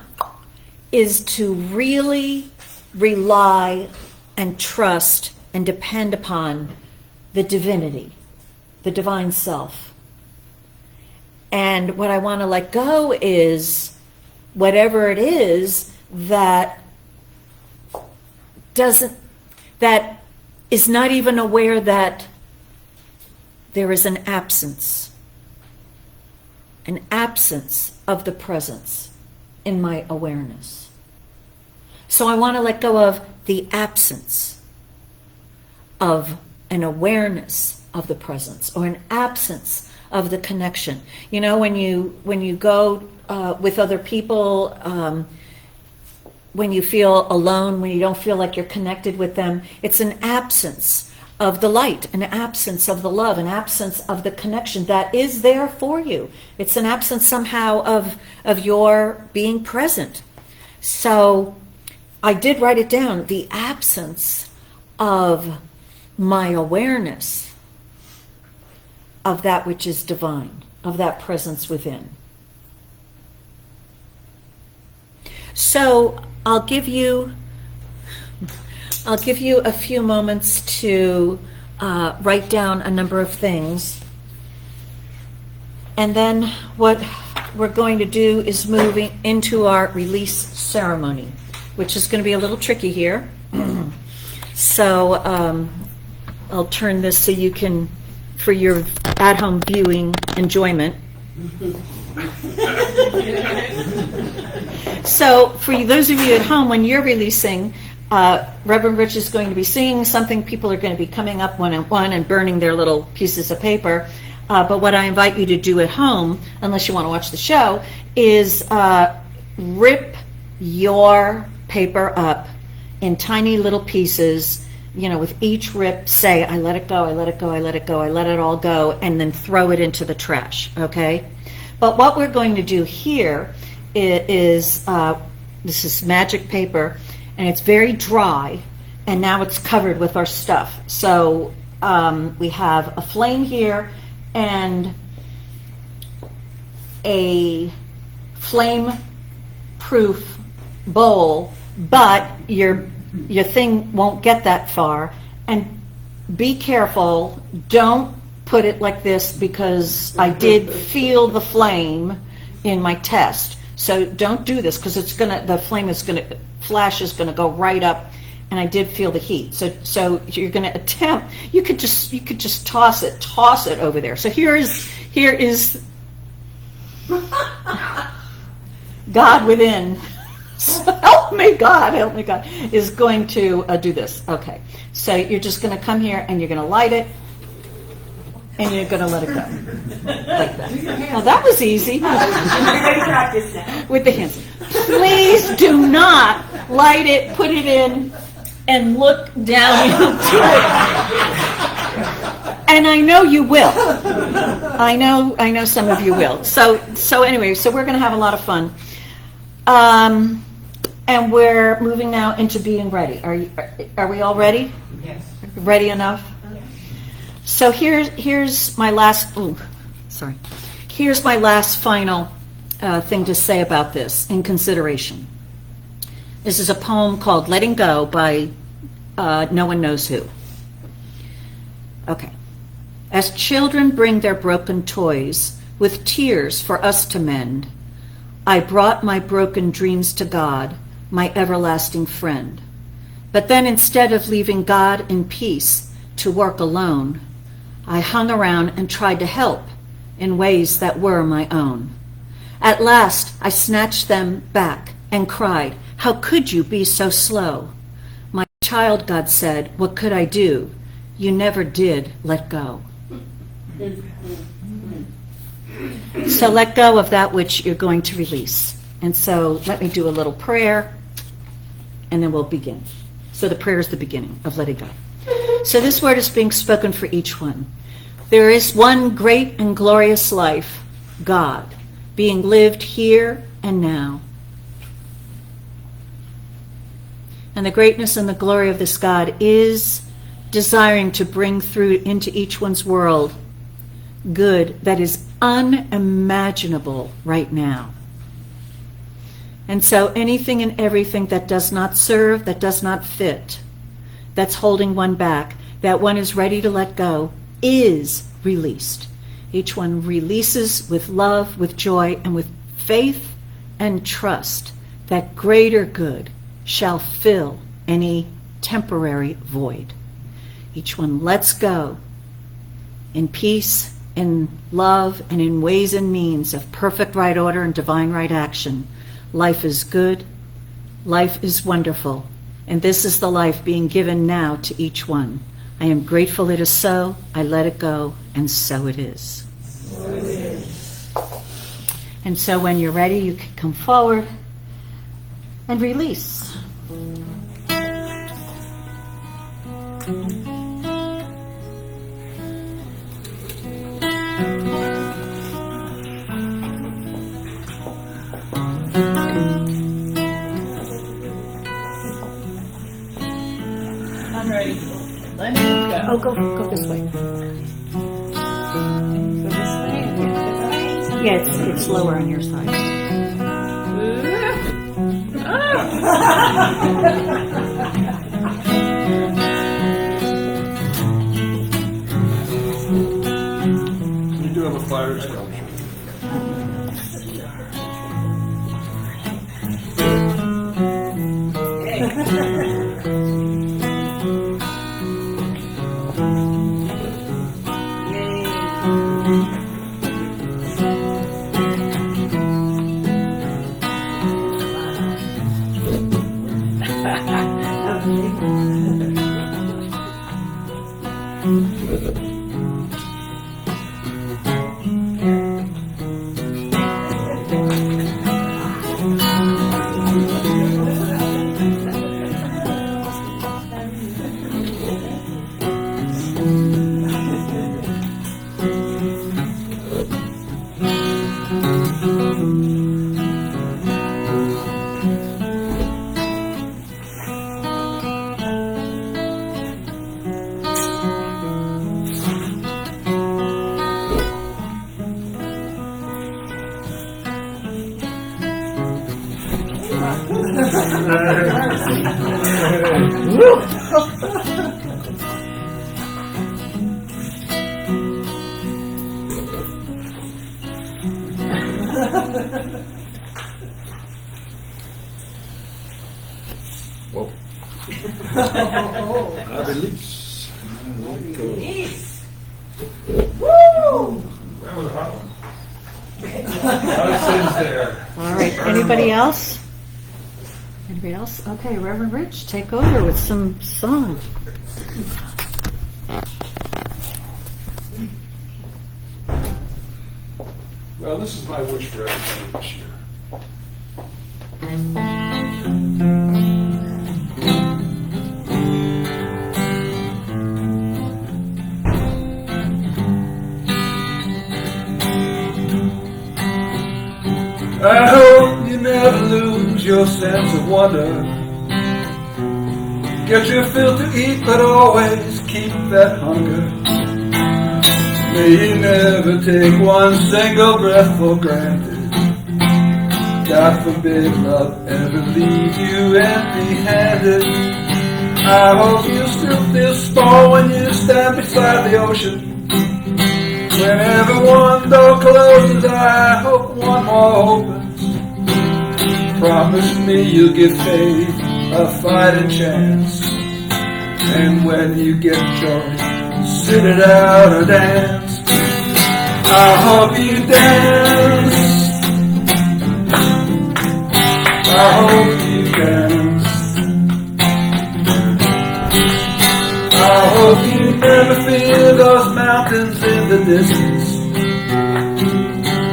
is to really rely and trust and depend upon the divinity, the divine self. And what I want to let go is whatever it is that is not even aware that there is an absence of the presence in my awareness. So I want to let go of the absence of an awareness of the presence, or an absence of the connection. You know, when you go with other people, when you feel alone, when you don't feel like you're connected with them, it's an absence of the light, an absence of the love, an absence of the connection that is there for you. It's an absence somehow of your being present. So I did write it down, the absence of my awareness of that which is divine, of that presence within. So I'll give you a few moments to write down a number of things. And then what we're going to do is moving into our release ceremony, which is going to be a little tricky here. So I'll turn this so you can, for your at-home viewing enjoyment. So for those of you at home, when you're releasing, Reverend Rich is going to be singing something. People are going to be coming up one at one and burning their little pieces of paper. But what I invite you to do at home, unless you want to watch the show, is rip your paper up in tiny little pieces. You know, with each rip, say, I let it go, I let it go, I let it go, I let it all go, and then throw it into the trash, okay? But what we're going to do here is this is magic paper, and it's very dry, and now it's covered with our stuff. So we have a flame here and a flame-proof bowl, but your thing won't get that far. And be careful, don't put it like this, because I did feel the flame in my test. So don't do this, because the flame is gonna, flash is gonna go right up, and I did feel the heat. So you're gonna attempt, you could just toss it over there. So here is God within. So help me God, is going to do this. Okay, so you're just going to come here and you're going to light it, and you're going to let it go like that. Well, that was easy. With the hands. Please do not light it, put it in, and look down into it. And I know you will. I know some of you will. So anyway, so we're going to have a lot of fun. And we're moving now into being ready. Are we all ready? Yes. Ready enough? Yes. So here's my last. Here's my last final thing to say about this in consideration. This is a poem called "Letting Go" by no one knows who. Okay. As children bring their broken toys with tears for us to mend, I brought my broken dreams to God, my everlasting friend. But then instead of leaving God in peace to work alone, I hung around and tried to help in ways that were my own. At last, I snatched them back and cried, "How could you be so slow?" "My child," God said, "what could I do? You never did let go." So let go of that which you're going to release. And so let me do a little prayer, and then we'll begin. So the prayer is the beginning of letting go. So this word is being spoken for each one. There is one great and glorious life, God, being lived here and now. And the greatness and the glory of this God is desiring to bring through into each one's world good that is unimaginable right now. And so anything and everything that does not serve, that does not fit, that's holding one back, that one is ready to let go, is released. Each one releases with love, with joy, and with faith and trust that greater good shall fill any temporary void. Each one lets go in peace, in love, and in ways and means of perfect right order and divine right action. Life is good, life is wonderful, and this is the life being given now to each one. I am grateful it is so, I let it go, and so it is. So it is. And so when you're ready, you can come forward and release. I'm ready. Lenny, go. Oh, go this way. Go this way and get the right. Yeah, it's lower on your side. We do have a fire extinguisher. Whoa. I release. That was a hot one. How's there? All right, anybody else? Anybody else? Okay, Reverend Rich, take over with some song. Well, this is my wish for everybody this year. I hope you never lose your sense of wonder. Get your fill to eat, but always keep that hunger. May you never take one single breath for granted. God forbid love ever leave you empty-handed. I hope you still feel small when you stand beside the ocean. Whenever one door closes, I hope one more opens. Promise me you'll give faith a fighting chance. And when you get joy, sit it out or dance. I hope you dance. I hope you dance. I hope you never feel those mountains in the distance.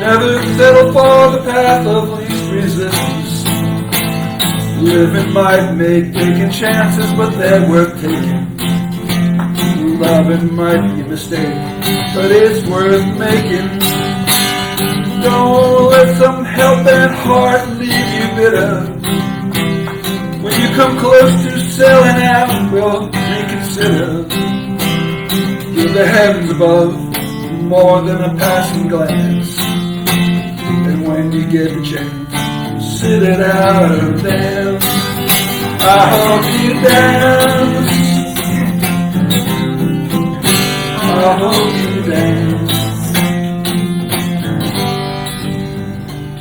Never settle for the path of least resistance. Living might make taking chances, but they're worth taking. Loving might be a mistake, but it's worth making. Don't let some helping heart leave you bitter. When you come close to selling out, we'll reconsider. Give the heavens above more than a passing glance. And when you get the chance, sit it out or dance. I hope you dance. I hope you dance.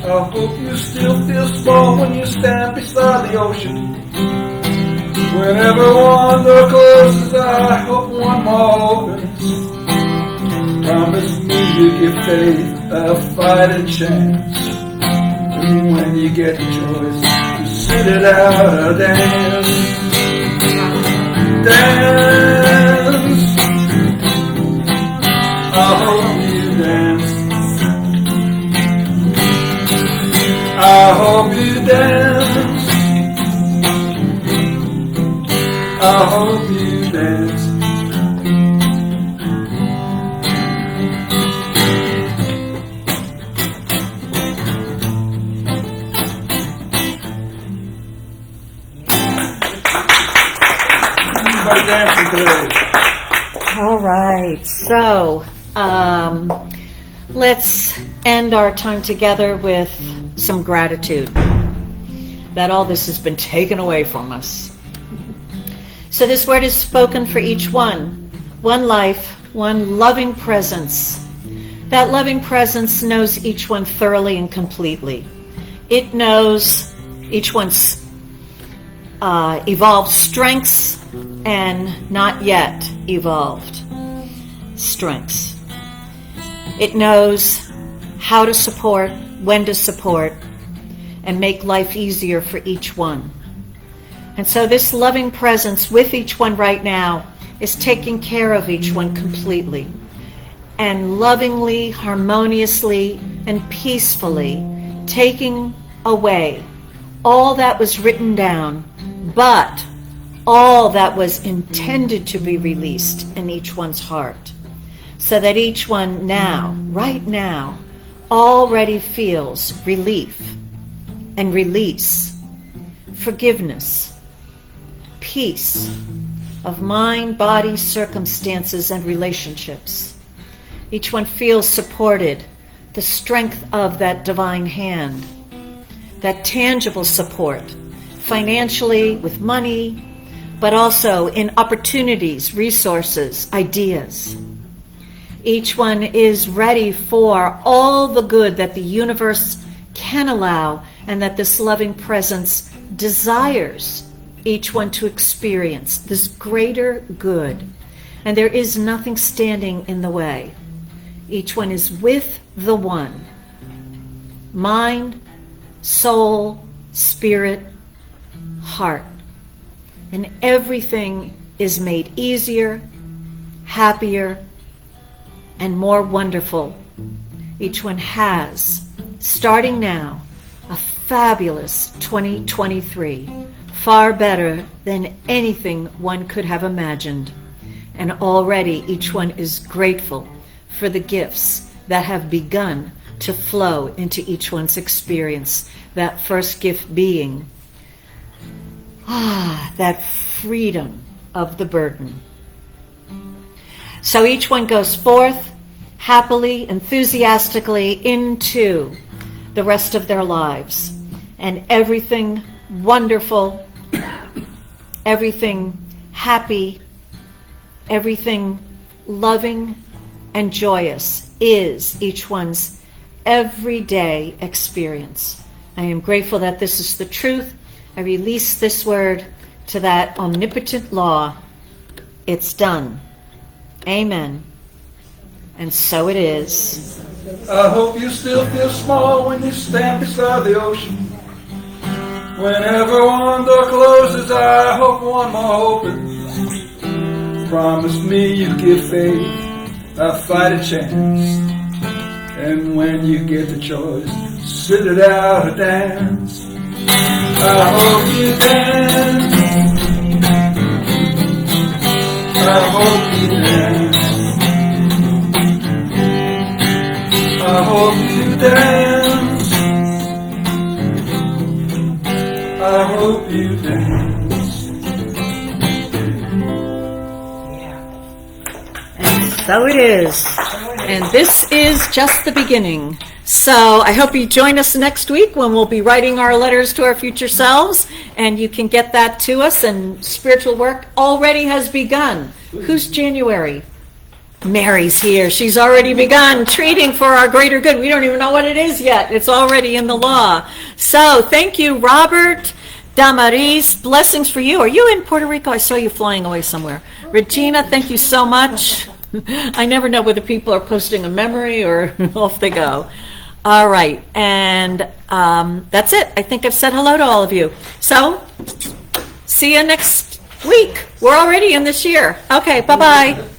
I hope you still feel small when you stand beside the ocean. Whenever one door closes, I hope one more opens. Promise me you give faith a fighting chance. And when you get the choice, you sit it out or dance. Dance. I hope you dance. I hope you dance. I hope you dance. So, let's end our time together with some gratitude that all this has been taken away from us. So this word is spoken for each one life, one loving presence. That loving presence knows each one thoroughly and completely. It knows each one's evolved strengths and not yet evolved strengths. It knows how to support, when to support, and make life easier for each one. And so this loving presence with each one right now is taking care of each one completely and lovingly, harmoniously, and peacefully taking away all that was written down, but all that was intended to be released in each one's heart, so that each one now, right now, already feels relief and release, forgiveness, peace of mind, body, circumstances, and relationships. Each one feels supported, the strength of that divine hand, that tangible support, financially, with money, but also in opportunities, resources, ideas. Each one is ready for all the good that the universe can allow and that this loving presence desires each one to experience, this greater good. And there is nothing standing in the way. Each one is with the one. Mind, soul, spirit, heart. And everything is made easier, happier, and more wonderful. Each one has, starting now, a fabulous 2023, far better than anything one could have imagined. And already each one is grateful for the gifts that have begun to flow into each one's experience. That first gift being, that freedom of the burden. So each one goes forth happily, enthusiastically into the rest of their lives. And everything wonderful, everything happy, everything loving and joyous is each one's everyday experience. I am grateful that this is the truth. I release this word to that omnipotent law. It's done. Amen. And so it is. I hope you still feel small when you stand beside the ocean. Whenever one door closes, I hope one more opens. Promise me you give faith a fighting chance. And when you get the choice, sit it out or dance. I hope you dance. I hope you dance. I hope you dance. I hope you dance. And so it is. And this is just the beginning. So I hope you join us next week when we'll be writing our letters to our future selves, and you can get that to us, and spiritual work already has begun. Who's January? Mary's here. She's already begun treating for our greater good. We don't even know what it is yet. It's already in the law. So thank you, Robert, Damaris. Blessings for you. Are you in Puerto Rico? I saw you flying away somewhere. Regina, thank you so much. I never know whether people are posting a memory or off they go. All right. And that's it. I think I've said hello to all of you. So see you next week. We're already in this year. Okay. Bye-bye.